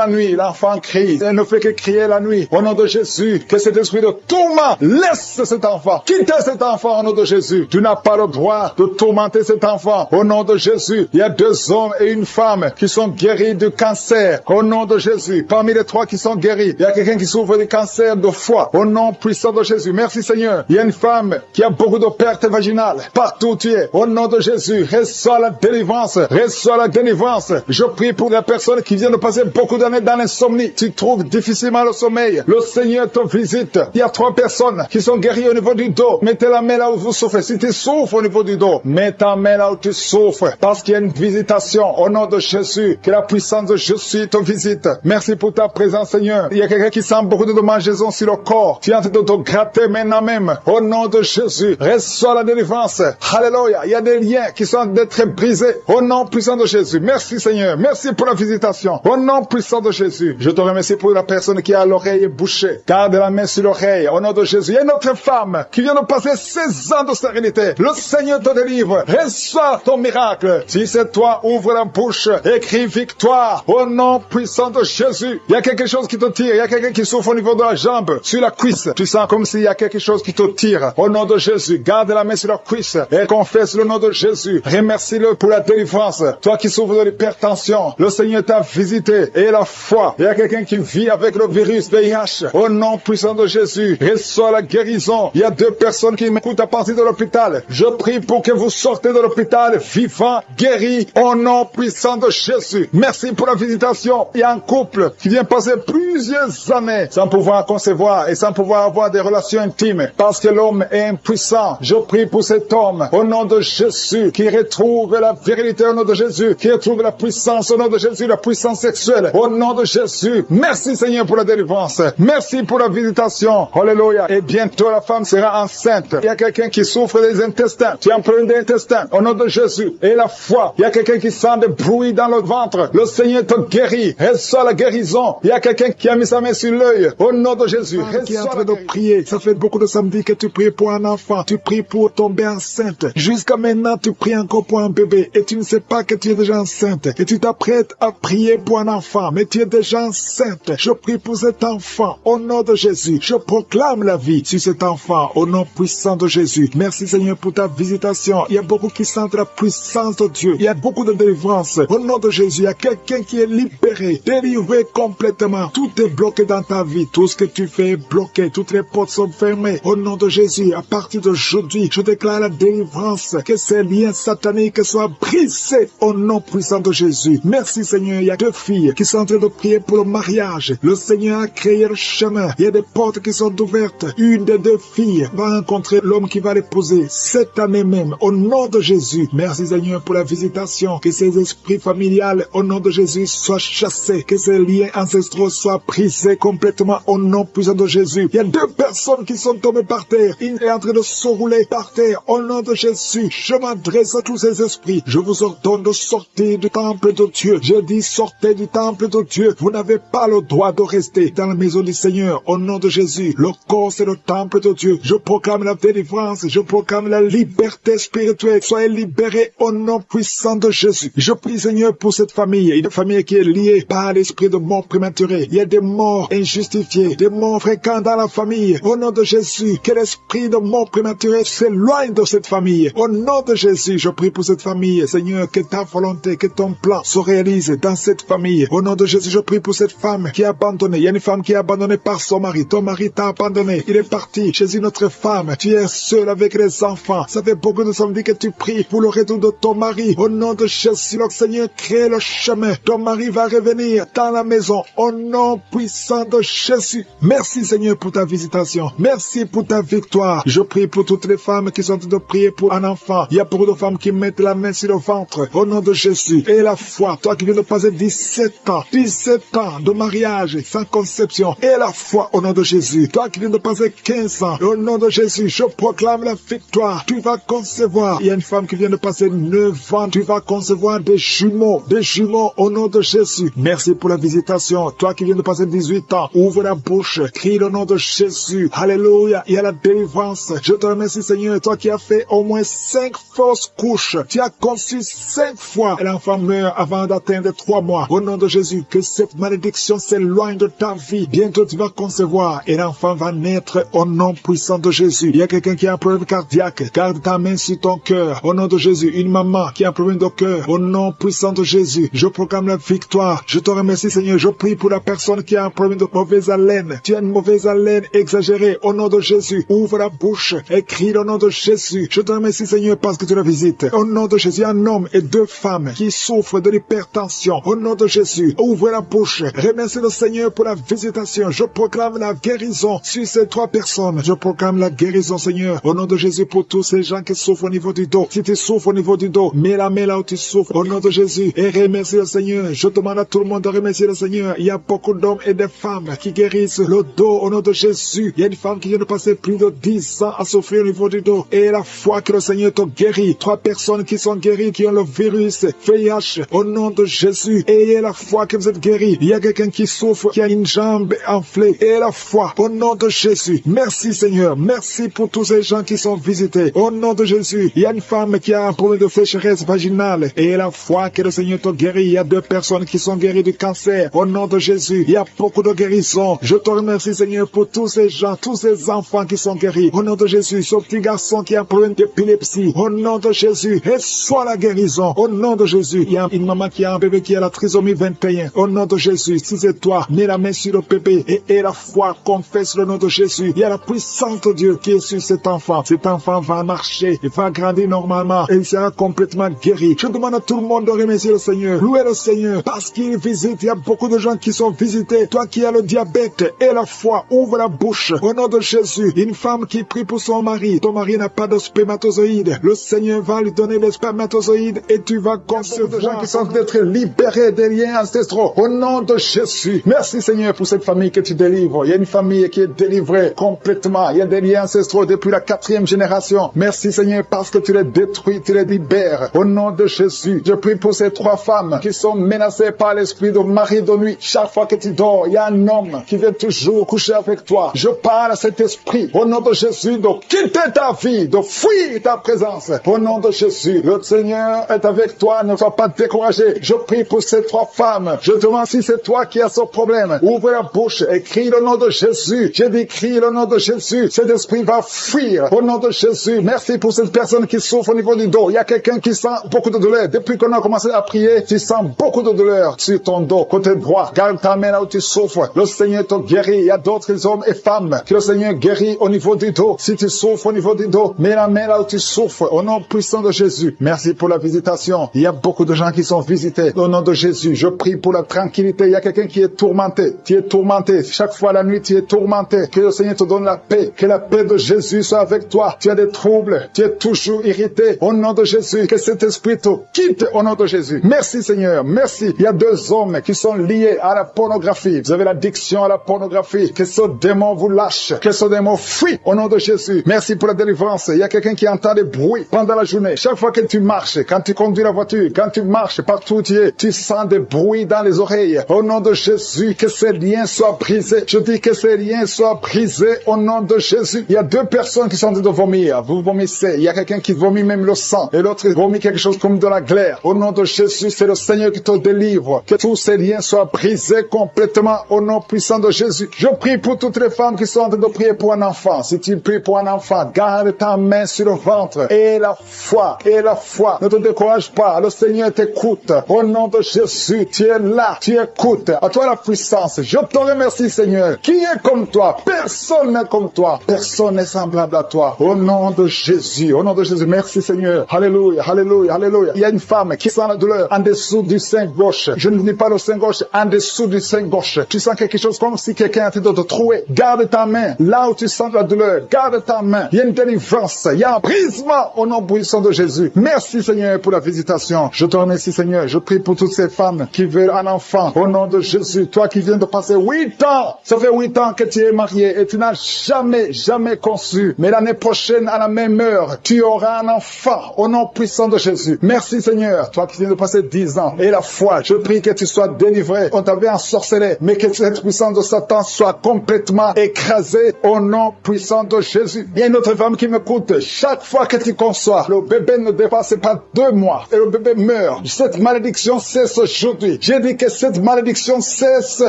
[SPEAKER 1] nuit, l'enfant crie, il ne fait que crier la nuit, au nom de Jésus, que cet esprit de tourment laisse cet enfant, quittez cet enfant au nom de Jésus, tu n'as pas le droit de tourmenter cet enfant, au nom de Jésus, il y a 2 hommes et une femme qui sont guéris du cancer, au nom de Jésus, parmi les 3 qui sont guéris, il y a quelqu'un qui souffre du cancer de foie, au nom puissant de Jésus, merci Seigneur, il y a une femme qui a beaucoup de pertes vaginales, partout où tu es, au nom de Jésus, reçois la délivrance, reçois la délivrance. Je prie pour les personnes qui viennent de passer beaucoup d'années dans l'insomnie. Tu trouves difficilement le sommeil. Le Seigneur te visite. Il y a 3 personnes qui sont guéries au niveau du dos. Mettez la main là où vous souffrez. Si tu souffres au niveau du dos, mets ta main là où tu souffres. Parce qu'il y a une visitation au nom de Jésus. Que la puissance de Jésus te visite. Merci pour ta présence, Seigneur. Il y a quelqu'un qui sent beaucoup de démangeaisons sur le corps. Tu es en train de te gratter maintenant même. Au nom de Jésus, reçois la délivrance. Alléluia. Il y a des liens qui sont d'être brisés. Au nom puissant de Jésus. Merci, Seigneur. Merci pour la visitation. Au nom puissant de Jésus. Je te remercie pour la personne qui a l'oreille bouchée. Garde la main sur l'oreille. Au nom de Jésus. Il y a une autre femme qui vient de passer 16 ans de stérilité. Le Seigneur te délivre. Reçois ton miracle. Si c'est toi, ouvre la bouche. Écris victoire. Au nom puissant de Jésus. Il y a quelque chose qui te tire. Il y a quelqu'un qui souffre au niveau de la jambe, sur la cuisse. Tu sens comme s'il y a quelque chose qui te tire. Au nom de Jésus. Garde la main sur la cuisse et confesse le nom de Jésus. Remercie-le pour la délivrance. Toi qui souffres de l'hypertension, le Seigneur t'a visité. Et la foi. Il y a quelqu'un qui vit avec le virus VIH. Au nom puissant de Jésus. Reçois la guérison. Il y a 2 personnes qui m'écoutent à partir de l'hôpital. Je prie pour que vous sortez de l'hôpital vivant, guéri, au nom puissant de Jésus. Merci pour la visitation. Il y a un couple qui vient passer plusieurs années sans pouvoir concevoir et sans pouvoir avoir des relations intimes parce que l'homme est impuissant. Je prie pour cet homme au nom de Jésus qui retrouve la virilité au nom de Jésus, qui retrouve la puissance au nom de Jésus, la puissance sexuelle au nom de Jésus. Merci Seigneur pour la délivrance. Merci pour la visitation. Alléluia. Et bientôt la femme sera enceinte. Il y a quelqu'un qui souffre des intestins. Tu as un problème d'intestin au nom de Jésus. Et la foi. Il y a quelqu'un qui sent des bruits dans le ventre. Le Seigneur te guérit. Reçois la guérison. Il y a quelqu'un qui a mis sa main sur l'œil. Au nom de Jésus.
[SPEAKER 2] Qui est en train de prier. Ça fait beaucoup de samedis que tu pries pour un enfant. Tu pries pour tomber enceinte. Jusqu'à maintenant, tu pries encore pour un bébé. Et tu ne sais pas que tu es déjà enceinte. Et tu t'apprêtes à prier pour un enfant. Mais tu es déjà enceinte. Je prie pour cet enfant. Au nom de Jésus. Je proclame la vie sur cet enfant. Au nom puissant de Jésus. Merci Seigneur pour ta visitation. Il y a beaucoup qui sentent la puissance de Dieu. Il y a beaucoup de délivrance. Au nom de Jésus, il y a quelqu'un qui est libéré, délivré complètement. Tout est bloqué dans ta vie. Tout ce que tu fais est bloqué. Toutes les portes sont fermées. Au nom de Jésus, à partir d'aujourd'hui, je déclare la délivrance. Que ces liens sataniques soient brisés au nom puissant de Jésus. Merci Seigneur. Il y a 2 filles qui sont en train de prier pour le mariage. Le Seigneur a créé le chemin. Il y a des portes qui sont ouvertes. Une des 2 filles va rencontrer l'homme qui va l'épouser cette année même. Au nom de Jésus. Merci Seigneur pour la visitation. Que ces esprits familiales, au nom de Jésus, soient chassés. Que ces liens ancestraux soient brisés complètement au nom puissant de Jésus. Il y a 2 personnes qui sont tombées par terre. Une est en train de se rouler par terre. Au nom de Jésus, je m'adresse à tous ces esprits. Je vous ordonne de sortir du temple de Dieu. Je dis sortez du temple de Dieu. Vous n'avez pas le droit de rester dans la maison du Seigneur. Au nom de Jésus, le corps c'est le temple de Dieu. Je proclame la délivrance. Je proclame la liberté spirituelle. Soyez libérés au nom puissant de Jésus. Je prie Seigneur pour cette famille. Une famille qui est liée par l'esprit de mort prématurée. Il y a des morts injustifiées, des morts fréquents dans la famille. Au nom de Jésus, que l'esprit de mort prématurée s'éloigne de cette famille. Au nom de Jésus, je prie pour cette famille. Seigneur, que ta volonté, que ton plan se réalise dans cette famille. Au nom de Jésus, je prie pour cette femme qui est abandonnée. Il y a une femme qui est abandonnée par son mari. Ton mari t'a abandonné. Il est parti chez une autre femme. Tu es seul avec les enfants. Ça fait beaucoup de samedis que tu pries pour le retour de ton mari. Au nom de Jésus, le Seigneur crée le chemin. Ton mari va revenir dans la maison. Au nom puissant de Jésus. Merci Seigneur pour ta visitation. Merci pour ta victoire. Je prie pour toutes les femmes qui sont en train de prier pour un enfant. Il y a beaucoup de femmes qui mettent la main sur le ventre. Au nom de Jésus. Et la foi. Toi qui viens de passer 17 ans de mariage sans conception. Et la foi au nom de Jésus. Toi qui viens de passer 15 ans. Au nom de Jésus, je proclame la victoire. Tu vas concevoir. Il y a une femme qui vient de passer 9 ans. Tu vas concevoir des jumeaux. Des jumeaux au nom de Jésus. Merci pour la visitation. Toi qui viens de passer 18 ans. Ouvre la bouche. Crie le nom de Jésus. Alléluia. Il y a la délivrance. Je te remercie Seigneur. Toi qui as fait au moins 5 fausses couches. Tu as conçu 5 fois. Et l'enfant meurt avant d'atteindre 3 mois. Au nom de Jésus. Que cette malédiction s'éloigne de ta vie. Bientôt tu vas concevoir. Et l'enfant va naître au nom puissant de Jésus. Il y a quelqu'un qui a un problème cardiaque. Garde ta main sur ton cœur. Au nom de Jésus. Une maman qui a un problème de cœur. Au nom puissant de Jésus. Je proclame la victoire. Je te remercie Seigneur. Je prie pour la personne qui a un problème de mauvaise haleine. Tu as une mauvaise haleine exagérée. Au nom de Jésus. Ouvre la bouche. bouche et crie le nom de Jésus. Je te remercie, Seigneur, parce que tu la visites. Au nom de Jésus, un homme et 2 femmes qui souffrent de l'hypertension. Au nom de Jésus, ouvre la bouche. Remercie le Seigneur pour la visitation. Je proclame la guérison sur ces 3 personnes. Je proclame la guérison, Seigneur. Au nom de Jésus, pour tous ces gens qui souffrent au niveau du dos. Si tu souffres au niveau du dos, mets la main là où tu souffres. Au nom de Jésus. Et remercie le Seigneur. Je demande à tout le monde de remercier le Seigneur. Il y a beaucoup d'hommes et de femmes qui guérissent le dos au nom de Jésus. Il y a une femme qui vient de passer plus de 10 ans à souffrir au niveau du dos. Et la foi que le Seigneur te guérit. 3 personnes qui sont guéries, qui ont le virus VIH au nom de Jésus. Ayez la foi que vous êtes guéris. Il y a quelqu'un qui souffre, qui a une jambe enflée. Et la foi au nom de Jésus. Merci Seigneur. Merci pour tous ces gens qui sont visités. Au nom de Jésus. Il y a une femme qui a un problème de sécheresse vaginale. Et la foi que le Seigneur te guérit. Il y a 2 personnes qui sont guéries du cancer. Au nom de Jésus. Il y a beaucoup de guérisons. Je te remercie Seigneur pour tous ces gens, tous ces enfants qui sont guéris. Au nom de Jésus. Ce petit garçon qui a un problème d'épilepsie. Au nom de Jésus. Reçois la guérison. Au nom de Jésus. Il y a une maman qui a un bébé qui a la trisomie 21. Au nom de Jésus. Si c'est toi, mets la main sur le bébé et la foi confesse le nom de Jésus. Il y a la puissance de Dieu qui est sur cet enfant. Cet enfant va marcher, il va grandir normalement et il sera complètement guéri. Je demande à tout le monde de remercier le Seigneur. Louez le Seigneur parce qu'il visite. Il y a beaucoup de gens qui sont visités. Toi qui as le diabète et la foi, ouvre la bouche. Au nom de Jésus, une femme qui prie pour son mari. Ton mari n'a pas de spermatozoïdes. Le Seigneur va lui donner les spermatozoïdes et tu vas concevoir.
[SPEAKER 1] De gens qui sont d'être libérés des liens ancestraux. Au nom de Jésus. Merci Seigneur pour cette famille que tu délivres. Il y a une famille qui est délivrée complètement. Il y a des liens ancestraux depuis la 4e génération. Merci Seigneur parce que tu les détruis, tu les libères. Au nom de Jésus, je prie pour ces 3 femmes qui sont menacées par l'esprit de mari de nuit. Chaque fois que tu dors, il y a un homme qui vient toujours coucher avec toi. Je parle à cet esprit. Au nom de Jésus, de quitter ta vie, de fuir ta présence. Au nom de Jésus, le Seigneur est avec toi. Ne sois pas découragé. Je prie pour ces 3 femmes. Je demande si c'est toi qui as ce problème. Ouvre la bouche et crie le nom de Jésus. J'ai dit crie le nom de Jésus. Cet esprit va fuir. Au nom de Jésus. Merci pour cette personne qui souffre au niveau du dos. Il y a quelqu'un qui sent beaucoup de douleur. Depuis qu'on a commencé à prier, tu sens beaucoup de douleur sur ton dos, côté droit. Garde ta main là où tu souffres. Le Seigneur te guérit. Il y a d'autres hommes et femmes que le Seigneur guérit au niveau du dos. Si tu souffres au niveau du dos, mets la main là où tu souffres. Au nom puissant de Jésus. Merci pour la visitation. Il y a beaucoup de gens qui sont visités. Au nom de Jésus, je prie pour la tranquillité. Il y a quelqu'un qui est tourmenté. Tu es tourmenté. Chaque fois la nuit, tu es tourmenté. Que le Seigneur te donne la paix. Que la paix de Jésus soit avec toi. Tu as des troubles. Tu es toujours irrité. Au nom de Jésus, que cet esprit te quitte au nom de Jésus. Merci Seigneur. Merci. Il y a 2 hommes qui sont liés à la pornographie. Vous avez l'addiction à la pornographie. Que ce démon vous lâche. Que ce démon fuit au nom de Jésus. Merci pour la délivrance. Il y a quelqu'un qui entend des bruits pendant la journée. Chaque fois que tu marches, quand tu conduis la voiture, quand tu marches partout où tu es, tu sens des bruits dans les oreilles. Au nom de Jésus, que ces liens soient brisés. Je dis que ces liens soient brisés au nom de Jésus. Il y a 2 personnes qui sont en train de vomir. Vous vomissez. Il y a quelqu'un qui vomit même le sang. Et l'autre vomit quelque chose comme de la glaire. Au nom de Jésus, c'est le Seigneur qui te délivre. Que tous ces liens soient brisés complètement au nom puissant de Jésus. Je prie pour toutes les femmes qui sont en train de prier pour un enfant. Si tu pries pour un enfant, garde ta main sur le ventre. Et la foi. Et la foi. Ne te décourage pas. Le Seigneur t'écoute. Au nom de Jésus, tu es là. Tu écoutes. À toi la puissance. Je te remercie, Seigneur. Qui est comme toi? Personne n'est comme toi. Personne n'est semblable à toi. Au nom de Jésus. Au nom de Jésus. Merci, Seigneur. Alléluia. Alléluia. Alléluia. Il y a une femme qui sent la douleur en dessous du sein gauche. Je ne dis pas le sein gauche, en dessous du sein gauche. Tu sens quelque chose comme si quelqu'un a été de te trouver. Garde ta main. Là où tu sens la douleur, garde ta main. Il y a une délivrance. Il y a un brisement au nom puissant de Jésus. Merci, Seigneur, pour la visitation. Je te remercie, Seigneur. Je prie pour toutes ces femmes qui veulent un enfant. Au nom de Jésus. Toi qui viens de passer 8 ans. Ça fait 8 ans que tu es marié et tu n'as jamais conçu. Mais l'année prochaine, à la même heure, tu auras un enfant. Au nom puissant de Jésus. Merci, Seigneur. Toi qui viens de passer 10 ans. Et la foi, je prie que tu sois délivré. On t'avait ensorcelé. Mais que cette puissance de Satan soit complètement écrasée au nom puissant de Jésus. Il y a une autre femme qui m'écoute. Chaque fois que tu conçois, le bébé ne dépasse pas 2 mois. Et le bébé meurt. Cette malédiction cesse aujourd'hui. J'ai dit que cette malédiction cesse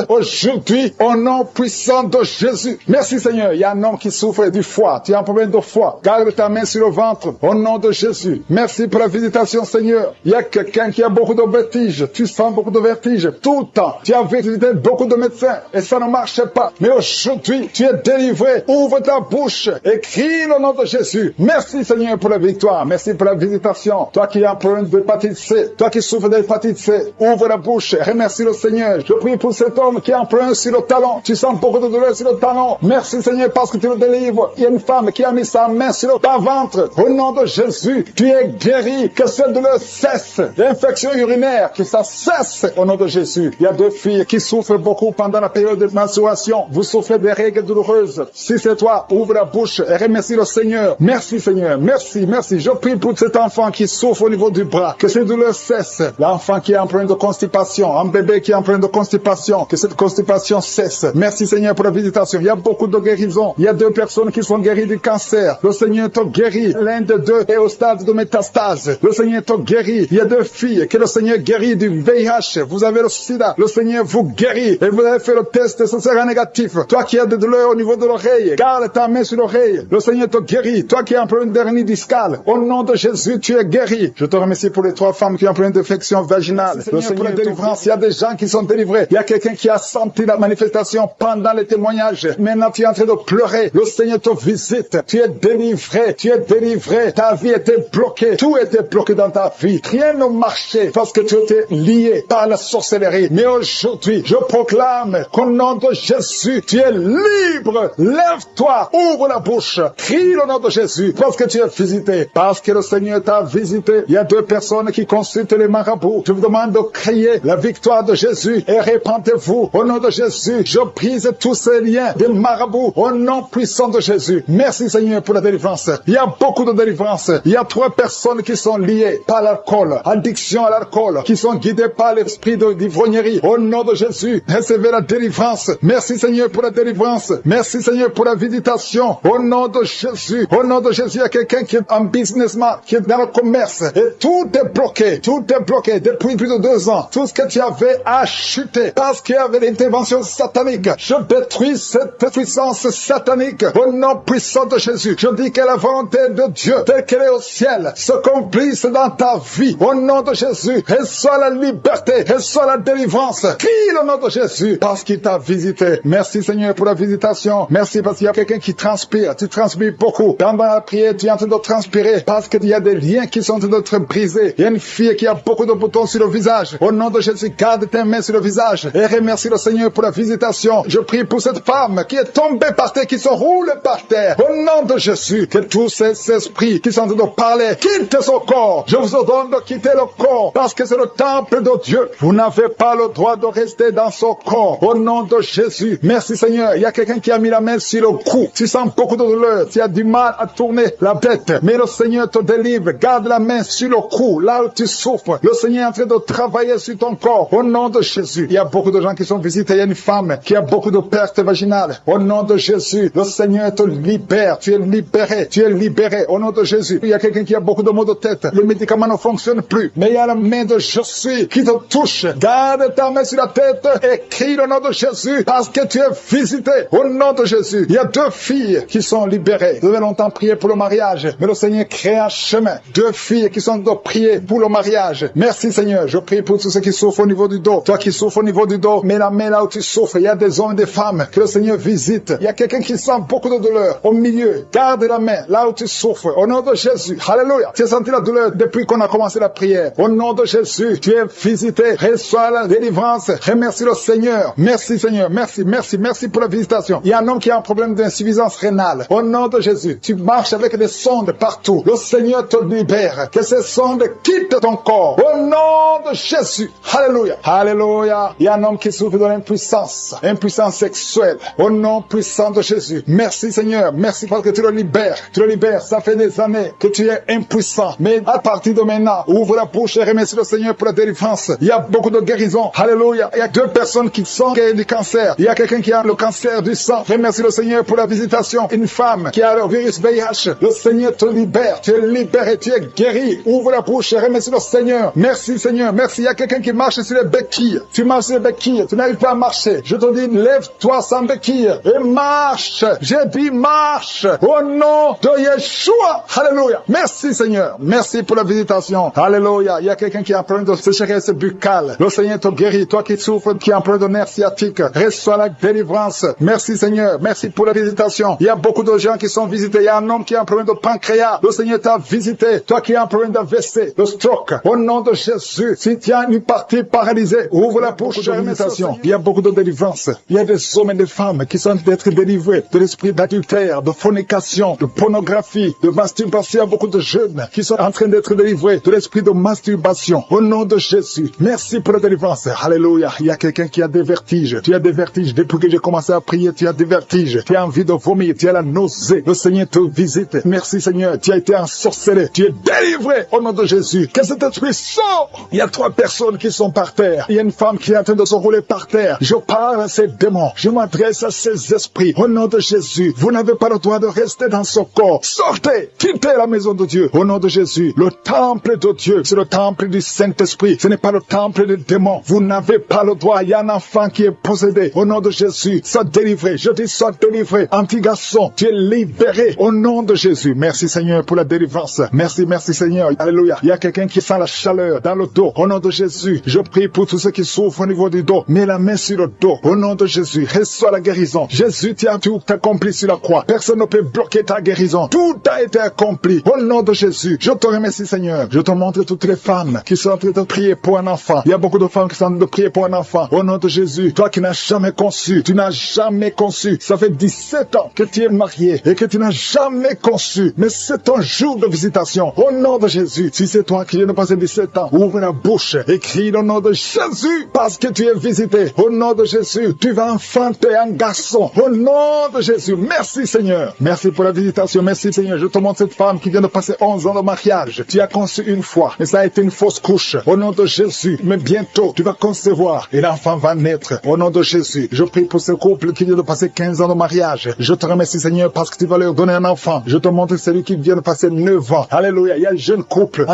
[SPEAKER 1] aujourd'hui au nom puissant de Jésus. Merci Seigneur. Il y a un homme qui souffre du foie. Tu as un problème de foie. Garde ta main sur le ventre au nom de Jésus. Merci pour la visitation Seigneur. Il y a quelqu'un qui a beaucoup de vertiges. Tu sens beaucoup de vertiges tout le temps. Tu as visité beaucoup de médecins et ça ne marche pas. Mais aujourd'hui, tu es délivré. Ouvre ta bouche et et crie le nom de Jésus. Merci Seigneur pour la victoire. Merci pour la visitation. Toi qui as un problème d'hépatite C, toi qui souffres d'hépatite C, ouvre la bouche et remercie le Seigneur. Je prie pour cet homme qui a un problème sur le talon. Tu sens beaucoup de douleur sur le talon. Merci Seigneur parce que tu le délivres. Il y a une femme qui a mis sa main sur le ventre. Au nom de Jésus, tu es guéri. Que cette douleur cesse. L'infection urinaire, que ça cesse au nom de Jésus. Il y a 2 filles qui souffrent beaucoup pendant la période de menstruation. Vous souffrez des règles douloureuses. Si c'est toi, ouvre la bouche et remercie le Seigneur. Merci Seigneur. Merci, merci. Je prie pour cet enfant qui souffre au niveau du bras. Que cette douleur cesse. L'enfant qui est en problème de constipation. Un bébé qui est en problème de constipation. Que cette constipation cesse. Merci Seigneur pour la visitation. Il y a beaucoup de guérisons. Il y a 2 personnes qui sont guéries du cancer. Le Seigneur te guérit. L'un des 2 est au stade de métastase. Le Seigneur te guérit. Il y a 2 filles que le Seigneur guérit du VIH. Vous avez le sida. Le Seigneur vous guérit. Et vous avez fait le test, ce sera négatif. Toi qui as des douleurs au niveau de l'oreille, garde ta main sur l'oreille. Le Seigneur te guérit. Toi qui as un problème d'hernie discale, au nom de Jésus, tu es guéri. Je te remercie pour les 3 femmes qui ont un problème d'infection vaginale. Le Seigneur pour la délivrance. Il y a des gens qui sont délivrés. Il y a quelqu'un qui a senti la manifestation pendant les témoignages. Maintenant, tu es en train de pleurer. Le Seigneur te visite. Tu es délivré. Tu es délivré. Ta vie était bloquée. Tout était bloqué dans ta vie. Rien ne marchait parce que tu étais lié par la sorcellerie. Mais aujourd'hui, je proclame qu'au nom de Jésus, tu es libre. Lève-toi. Ouvre la bouche. Crie le nom de Jésus parce que tu es visité. Parce que le Seigneur t'a visité. Il y a 2 personnes qui consultent les marabouts. Je vous demande de crier la victoire de Jésus et répandez-vous. Au nom de Jésus, je brise tous ces liens des marabouts au nom puissant de Jésus. Merci Seigneur pour la délivrance. Il y a beaucoup de délivrance. Il y a 3 personnes qui sont liées par l'alcool, addiction à l'alcool, qui sont guidées par l'esprit d'ivrognerie. Au nom de Jésus, recevez la délivrance. Merci Seigneur pour la délivrance. Merci Seigneur pour la visitation. Au nom de Jésus. Au nom de Jésus, il y a quelqu'un qui est un businessman, qui est dans le commerce. Et tout est bloqué. Tout est bloqué depuis plus de 2 ans. Tout ce que tu avais a chuté parce qu'il y avait l'intervention satanique. Je détruis cette puissance satanique au nom puissant de Jésus. Je dis que la volonté de Dieu, telle qu'elle est au ciel, se accomplisse dans ta vie. Au nom de Jésus, reçois la liberté, reçois la délivrance. Crie le nom de Jésus parce qu'il t'a visité. Merci Seigneur pour la visitation. Merci parce qu'il y a quelqu'un qui transpire. Tu transpires beaucoup. Pendant la prière, tu es en train de transpirer parce qu'il y a des liens qui sont en train d'être brisés. Il y a une fille qui a beaucoup de boutons sur le visage. Au nom de Jésus, garde tes mains sur le visage et remercie le Seigneur pour la visitation. Je prie pour cette femme qui est tombée par terre, qui se roule par terre. Au nom de Jésus, que tous ces esprits qui sont en train de parler quittent son corps. Je vous ordonne de quitter le corps parce que c'est le temple de Dieu. Vous n'avez pas le droit de rester dans son corps. Au nom de Jésus. Merci Seigneur. Il y a quelqu'un qui a mis la main sur le cou. Tu sens beaucoup de douleur. Tu as du mal à tourner la tête. Mais le Seigneur te délivre. Garde la main sur le cou, là où tu souffres. Le Seigneur est en train de travailler sur ton corps. Au nom de Jésus. Il y a beaucoup de gens qui sont visités. Il y a une femme qui a beaucoup de pertes vaginales. Au nom de Jésus. Le Seigneur te libère. Tu es libéré. Tu es libéré. Au nom de Jésus. Il y a quelqu'un qui a beaucoup de maux de tête. Les médicaments ne fonctionnent plus. Mais il y a la main de Je suis qui te touche. Garde ta main sur la tête et crie le nom de Jésus parce que tu es visité. Au nom de Jésus. Il y a 2 filles qui sont libérées. Vous avez longtemps prié pour le mariage. Mais le Seigneur crée un chemin. 2 filles qui sont de prier pour le mariage. Merci Seigneur. Je prie pour tous ceux qui souffrent au niveau du dos. Toi qui souffres au niveau du dos, mets la main là où tu souffres. Il y a des hommes et des femmes que le Seigneur visite. Il y a quelqu'un qui sent beaucoup de douleur au milieu. Garde la main là où tu souffres. Au nom de Jésus. Alléluia. Tu as senti la douleur depuis qu'on a commencé la prière. Au nom de Jésus, tu es visité. Reçois la délivrance. Remercie le Seigneur. Merci Seigneur. Merci, merci, merci pour la visitation. Il y a un homme qui a un problème d'insuffisance rénale. Au nom de Jésus, tu marches avec des sondes partout. Le Seigneur te libère. Que ces sondes quittent ton corps. Au nom de Jésus. Alléluia. Alléluia. Il y a un homme qui souffre de l'impuissance. Impuissance sexuelle. Au nom puissant de Jésus. Merci Seigneur. Merci parce que tu le libères. Tu le libères. Ça fait des années que tu es impuissant. Mais à partir de maintenant, ouvre la bouche et remercie le Seigneur pour la délivrance. Il y a beaucoup de guérisons. Alléluia. Il y a 2 personnes qui sont guéries du cancer. Il y a quelqu'un qui a le cancer du sang. Remercie le Seigneur pour la visitation. Une femme qui a le virus VIH. Le Seigneur te libère. Tu es libéré. Tu es guéri. Ouvre la bouche et remercie le Seigneur. Merci Seigneur. Merci. Il y a quelqu'un qui marche sur les béquilles. Tu marches sur les béquilles. Tu n'arrives pas à marcher. Je te dis, lève-toi sans béquille et marche. J'ai dit marche. Au nom de Yeshua. Alléluia. Merci Seigneur. Merci pour la visitation. Alléluia. Il y a quelqu'un qui a un problème de sécheresse buccale. Le Seigneur te guérit. Toi qui souffres, qui a un problème de nerf sciatique, reçois la délivrance. Merci Seigneur. Merci pour la visitation. Il y a beaucoup beaucoup de gens qui sont visités. Il y a un homme qui a un problème de pancréas. Le Seigneur t'a visité. Toi qui as un problème d'AVC, de stroke. Au nom de Jésus, si tu as une partie paralysée, ouvre la bouche de méditation. Il y a beaucoup de délivrance. Il y a des hommes et des femmes qui sont en train d'être délivrés de l'esprit d'adultère, de fornication, de pornographie, de masturbation. Il y a beaucoup de jeunes qui sont en train d'être délivrés de l'esprit de masturbation. Au nom de Jésus, merci pour la délivrance. Alléluia. Il y a quelqu'un qui a des vertiges. Tu as des vertiges. Depuis que j'ai commencé à prier, tu as des vertiges. Tu as envie de vomir. Tu as la nausée. Le Seigneur te visite. Merci Seigneur. Tu as été ensorcelé. Tu es délivré au nom de Jésus. Que cet esprit sort. Il y a 3 personnes qui sont par terre. Il y a une femme qui est en train de se rouler par terre. Je parle à ces démons. Je m'adresse à ces esprits. Au nom de Jésus, vous n'avez pas le droit de rester dans ce corps. Sortez. Quittez la maison de Dieu. Au nom de Jésus, le temple de Dieu, c'est le temple du Saint-Esprit. Ce n'est pas le temple des démons. Vous n'avez pas le droit. Il y a un enfant qui est possédé. Au nom de Jésus, sois délivré. Je dis sois délivré. Un petit garçon, tu es libéré. Au nom de Jésus. Merci Seigneur pour la délivrance. Merci Seigneur. Alléluia. Il y a quelqu'un qui sent la chaleur dans le dos. Au nom de Jésus, je prie pour tous ceux qui souffrent au niveau du dos. Mets la main sur le dos. Au nom de Jésus, reçois la guérison. Jésus, tu as tout accompli sur la croix. Personne ne peut bloquer ta guérison. Tout a été accompli. Au nom de Jésus, je te remercie Seigneur. Je te montre toutes les femmes qui sont en train de prier pour un enfant. Il y a beaucoup de femmes qui sont en train de prier pour un enfant. Au nom de Jésus, toi qui n'as jamais conçu, tu n'as jamais conçu. Ça fait 17 ans que tu es marié et que tu n'as jamais conçu. Mais c'est ton jour de visitation. Au nom de Jésus, si c'est toi qui viens de passer 17 ans, ouvre la bouche et crie le nom de Jésus parce que tu es visité. Au nom de Jésus, tu vas enfanter un garçon. Au nom de Jésus, merci Seigneur. Merci pour la visitation. Merci Seigneur. Je te montre cette femme qui vient de passer 11 ans de mariage. Tu as conçu une fois, mais ça a été une fausse couche. Au nom de Jésus, mais bientôt, tu vas concevoir et l'enfant va naître. Au nom de Jésus, je prie pour ce couple qui vient de passer 15 ans de mariage. Je te remercie Seigneur parce que tu vas leur donner un enfant. Je te montre celui qui vient de passer 9 ans. Alléluia. Il y a un jeune couple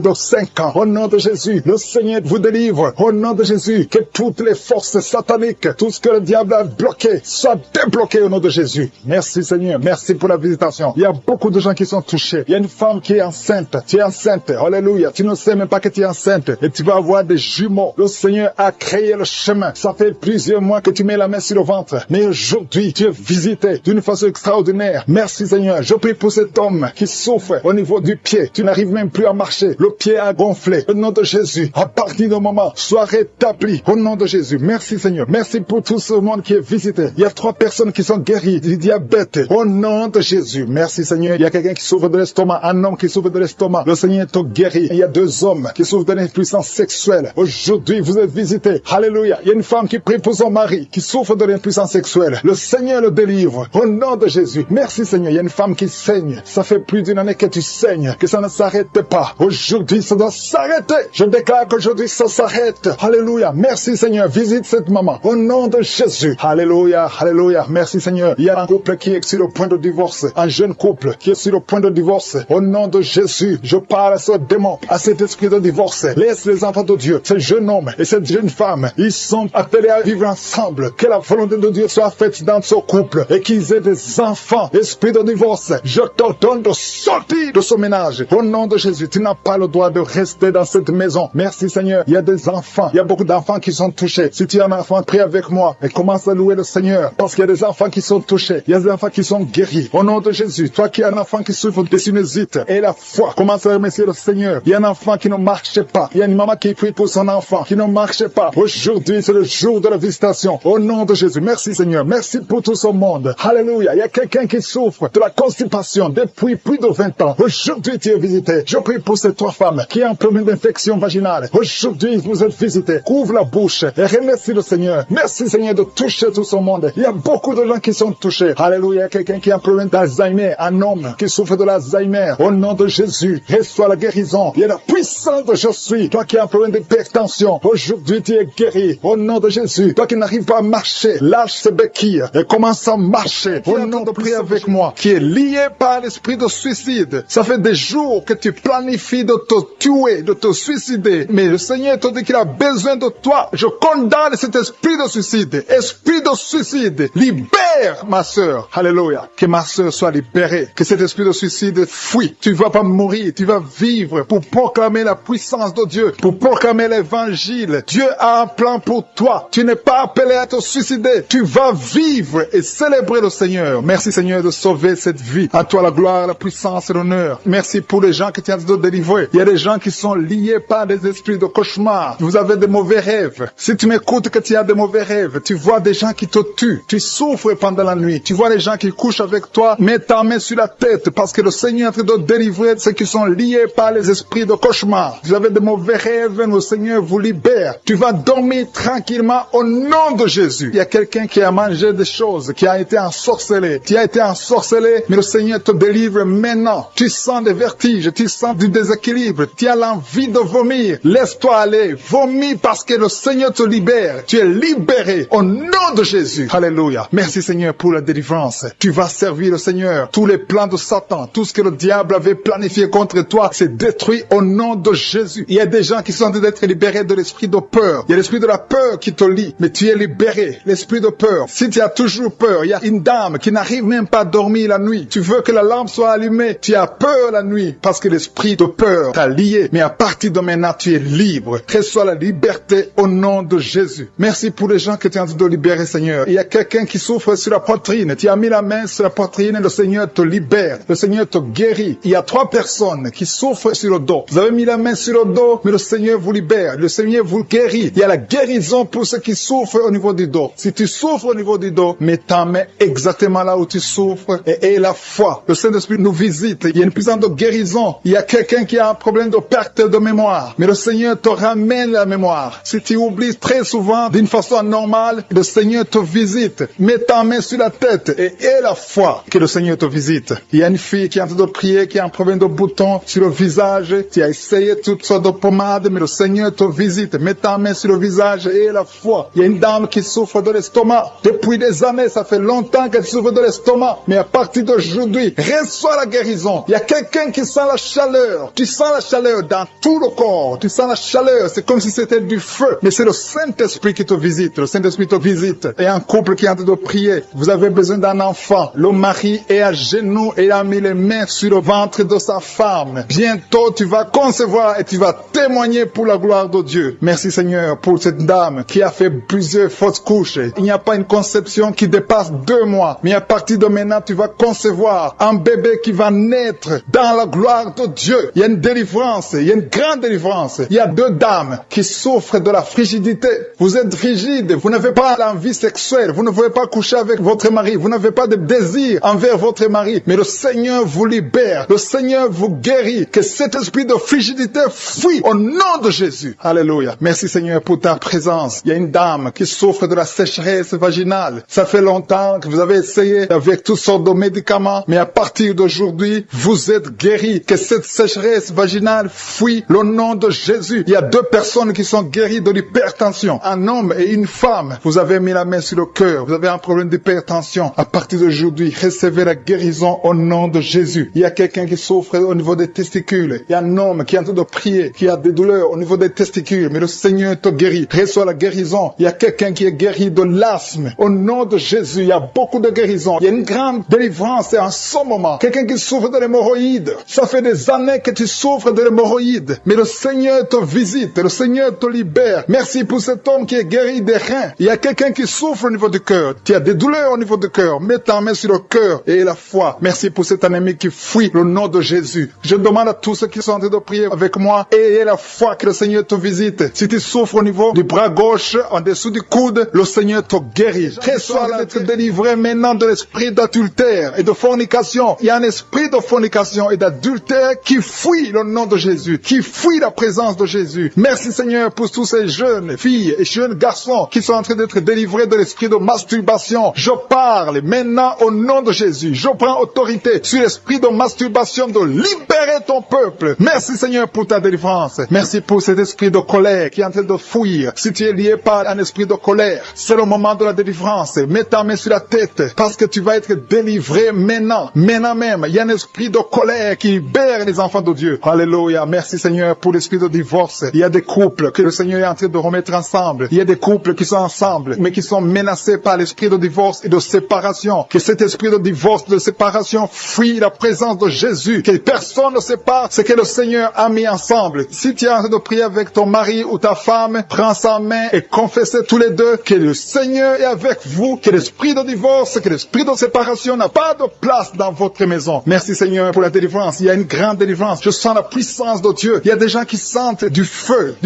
[SPEAKER 1] de 5 ans. Au nom de Jésus, le Seigneur vous délivre. Au nom de Jésus, que toutes les forces sataniques, tout ce que le diable a bloqué, soit débloqué au nom de Jésus. Merci Seigneur. Merci pour la visitation. Il y a beaucoup de gens qui sont touchés. Il y a une femme qui est enceinte. Tu es enceinte. Alléluia. Tu ne sais même pas que tu es enceinte. Et tu vas avoir des jumeaux. Le Seigneur a créé le chemin. Ça fait plusieurs mois que tu mets la main sur le ventre. Mais aujourd'hui, tu es visité d'une façon extraordinaire. Merci Seigneur. Je prie pour cet homme qui souffre au niveau du pied. Tu n'arrives même plus à marcher. Le pied a gonflé. Au nom de Jésus, à partir du moment, sois rétabli. Au nom de Jésus. Merci Seigneur. Merci pour tout ce monde qui est visité. Il y a 3 personnes qui sont guéries du diabète. Au nom de Jésus. Merci Seigneur. Il y a quelqu'un qui souffre de l'estomac. Un homme qui souffre de l'estomac. Le Seigneur te guérit. Il y a 2 hommes qui souffrent de l'impuissance sexuelle. Aujourd'hui, vous êtes visités. Alléluia. Il y a une femme qui prie pour son mari qui souffre de l'impuissance sexuelle. Le Seigneur le délivre. Au nom de Jésus. Merci Seigneur. Il y a une femme qui saigne. Ça fait plus d'une année que tu saignes. Que ça ne s'arrête pas. Aujourd'hui, ça doit s'arrêter. Je déclare qu'aujourd'hui, ça s'arrête. Alléluia. Merci Seigneur. Visite cette maman. Au nom de Jésus. Alléluia. Alléluia. Merci Seigneur. Il y a un couple qui est sur le point de divorce. Un jeune couple qui est sur le point de divorce. Au nom de Jésus, je parle à ce démon, à cet esprit de divorce. Laisse les enfants de Dieu, ce jeune homme et cette jeune femme, ils sont appelés à vivre ensemble. Que la volonté de Dieu soit faite dans ce couple et qu'ils aient des enfants. Esprit de divorce, je t'ordonne de sortir de ce ménage. Au nom de Jésus, tu n'as pas le droit de rester dans cette maison. Merci Seigneur. Il y a des enfants. Il y a beaucoup d'enfants qui sont touchés. Si tu es un enfant, prie avec moi et commence à louer le Seigneur. Parce qu'il y a des enfants qui sont touchés. Il y a des enfants qui sont guéris. Au nom de Jésus, toi qui es un enfant qui souffre de sinusite et la foi, commence à remercier le Seigneur. Il y a un enfant qui ne marche pas. Il y a une maman qui prie pour son enfant qui ne marche pas. Aujourd'hui, c'est le jour de la visitation. Au nom de Jésus, merci Seigneur. Merci pour tout ce monde. Alléluia. Il y a quelqu'un qui souffre de la constipation depuis plus de 20 ans. Aujourd'hui, tu es visité. Je prie pour ces 3 femmes qui ont un problème d'infection vaginale. Aujourd'hui, vous êtes visités. Ouvre la bouche et remercie le Seigneur. Merci Seigneur de toucher tout ce monde. Il y a beaucoup de gens qui sont touchés. Alléluia. Il y a quelqu'un qui a un problème d'Alzheimer. Un homme qui souffre de l'Alzheimer. Au nom de Jésus, reçois la guérison. Il y a la puissance de je suis. Toi qui as un problème d'hypertension, aujourd'hui tu es guéri. Au nom de Jésus, toi qui n'arrives pas à marcher, lâche ces béquilles et commence à marcher. Au nom de prier avec moi, qui est lié par l'esprit de suicide. Ça fait des jours que tu planifies de te tuer, de te suicider. Mais le Seigneur te dit qu'il a besoin de toi. Je condamne cet esprit de suicide. Esprit de suicide, libère ma sœur. Alléluia. Que ma sœur soit libérée. Que cet esprit de suicide fuit. Tu ne vas pas mourir, tu vas vivre pour proclamer la puissance de Dieu, pour proclamer l'évangile. Dieu a un plan pour toi. Tu n'es pas appelé à te suicider. Tu vas vivre et célébrer le Seigneur. Seigneur. Merci Seigneur de sauver cette vie. À toi la gloire, la puissance et l'honneur. Merci pour les gens que tu as de délivrer. Il y a des gens qui sont liés par des esprits de cauchemar. Vous avez des mauvais rêves. Si tu m'écoutes que tu as des mauvais rêves, tu vois des gens qui te tuent. Tu souffres pendant la nuit. Tu vois les gens qui couchent avec toi. Mets ta main sur la tête parce que le Seigneur est en train de délivrer ceux qui sont liés par les esprits de cauchemar. Vous avez des mauvais rêves, le Seigneur vous libère. Tu vas dormir tranquillement au nom de Jésus. Il y a quelqu'un qui a mangé des choses, qui a été ensorcelé. Tu as été ensorcelé, mais le Seigneur te délivre maintenant. Tu sens des vertiges, tu sens du déséquilibre, tu as l'envie de vomir. Laisse-toi aller, vomis parce que le Seigneur te libère. Tu es libéré au nom de Jésus. Alléluia. Merci Seigneur pour la délivrance. Tu vas servir le Seigneur. Tous les plans de Satan, tout ce que le diable avait planifié contre toi, c'est détruit au nom de Jésus. Il y a des gens qui sont en train d'être libérés de l'esprit de peur. Il y a l'esprit de la peur qui te lie, mais tu es libéré. L'esprit de peur. Si tu as toujours peur, il y a une dame qui n'arrive même pas à dormir la nuit. Tu veux que la lampe soit allumée. Tu as peur la nuit parce que l'esprit de peur t'a lié. Mais à partir de maintenant, tu es libre. Reçois la liberté au nom de Jésus. Merci pour les gens que tu es en train de libérer, Seigneur. Il y a quelqu'un qui souffre sur la poitrine. Tu as mis la main sur la poitrine et le Seigneur te libère. Le Seigneur te guérit. Il y a 3 personnes qui souffrent sur le dos. Vous avez mis la main sur le dos, mais le Seigneur vous libère. Le Seigneur vous guérit. Il y a la guérison pour ceux qui souffrent au niveau du dos. Si tu souffres au niveau du dos, mets ta main exactement là où tu souffres et aie la foi. Le Saint-Esprit nous visite. Il y a une puissance de guérison. Il y a quelqu'un qui a un problème de perte de mémoire. Mais le Seigneur te ramène la mémoire. Si tu oublies très souvent d'une façon normale, le Seigneur te visite. Mets ta main sur la tête et aie la foi que le Seigneur te visite. Il y a une fille qui est en train de prier, qui a un problème de bouton sur le visage. Tu as essayé toutes sortes de pommades, mais le Seigneur te visite. Mets ta main sur le visage et aie la foi. Il y a une dame qui souffre de l'estomac. Depuis des années, ça fait longtemps qu'elle souffre de l'estomac. Mais à partir d'aujourd'hui, reçois la guérison. Il y a quelqu'un qui sent la chaleur. Tu sens la chaleur dans tout le corps. Tu sens la chaleur. C'est comme si c'était du feu. Mais c'est le Saint-Esprit qui te visite. Le Saint-Esprit te visite. Et un couple qui est en train de prier. Vous avez besoin d'un enfant. Le mari est à genoux et a mis les mains sur le ventre de sa femme. Bientôt, tu vas concevoir et tu vas témoigner pour la gloire de Dieu. Merci Seigneur pour cette dame qui a fait plusieurs fausses couches. Il n'y a pas une conception qui dépasse 2 mois. Mais à partir de maintenant, tu vas concevoir un bébé qui va naître dans la gloire de Dieu. Il y a une délivrance. Il y a une grande délivrance. Il y a 2 dames qui souffrent de la frigidité. Vous êtes frigide. Vous n'avez pas l'envie sexuelle. Vous ne pouvez pas coucher avec votre mari. Vous n'avez pas de désir envers votre mari. Mais le Seigneur vous libère. Le Seigneur vous guérit. Que cet esprit de frigidité fuit au nom de Jésus. Alléluia. Merci Seigneur pour ta présence. Il y a une dame qui souffre de la sécheresse vaginale. Ça fait longtemps que vous avez essayé avec toutes sortes de médicaments. Mais à partir d'aujourd'hui, vous êtes guéris. Que cette sécheresse vaginale fuit au nom de Jésus. Il y a 2 personnes qui sont guéries de l'hypertension. Un homme et une femme. Vous avez mis la main sur le cœur. Vous avez un problème d'hypertension. À partir d'aujourd'hui, recevez la guérison au nom de Jésus. Il y a quelqu'un qui souffre au niveau des testicules. Il y a un homme qui est en train de prier, qui a des douleurs au niveau des testicules. Mais le Seigneur te guérit. Reçois la guérison. Il y a quelqu'un qui est guéri de l'asthme. Au nom de Jésus, il y a beaucoup de guérisons. Il y a une grande délivrance en ce moment. Quelqu'un qui souffre de l'hémorroïde. Ça fait des années que tu souffres de l'hémorroïde. Mais le Seigneur te visite. Le Seigneur te libère. Merci pour cet homme qui est guéri des reins. Il y a quelqu'un qui souffre au niveau du cœur. Tu as des douleurs au niveau du cœur. Mets ta main sur le cœur et la foi. Merci pour cet ennemi qui fuit le nom de Jésus. Je demande à tous ceux qui sont en train de prier avec moi, ayez la foi que le Seigneur te visite. Si tu souffres au niveau du bras gauche, en dessous du coude, le Seigneur te guérit. Reçois d'être délivré maintenant de l'esprit d'adultère et de fornication. Il y a un esprit de fornication et d'adultère qui fuit le nom de Jésus, qui fuit la présence de Jésus. Merci Seigneur pour tous ces jeunes filles et jeunes garçons qui sont en train d'être délivrés de l'esprit de masturbation. Je parle maintenant au nom de Jésus. Je prends autorité sur l'esprit de masturbation de libérer ton peuple. Merci Seigneur pour ta délivrance. Merci pour cet esprit de colère qui est en train de fuir. Si tu es lié par un esprit de colère, c'est le moment de la délivrance. Mets ta main sur la tête parce que tu vas être délivré maintenant. Maintenant même, il y a un esprit de colère qui libère les enfants de Dieu. Alléluia. Merci Seigneur pour l'esprit de divorce. Il y a des couples que le Seigneur est en train de remettre ensemble. Il y a des couples qui sont ensemble mais qui sont menacés par l'esprit de divorce et de séparation. Que cet esprit de divorce, de séparation fuit la présence de Jésus. Que personne ne sépare ce que le Seigneur a mis ensemble. Si tu es en train de prier avec ton mari ou ta femme, prends sa main et confessez tous les deux que le Seigneur est avec vous, que l'esprit de divorce, que l'esprit L'esprit de séparation n'a pas de place dans votre maison. Merci Seigneur pour la délivrance. Il y a une grande délivrance. Je sens la puissance de Dieu. Il y a des gens qui sentent du feu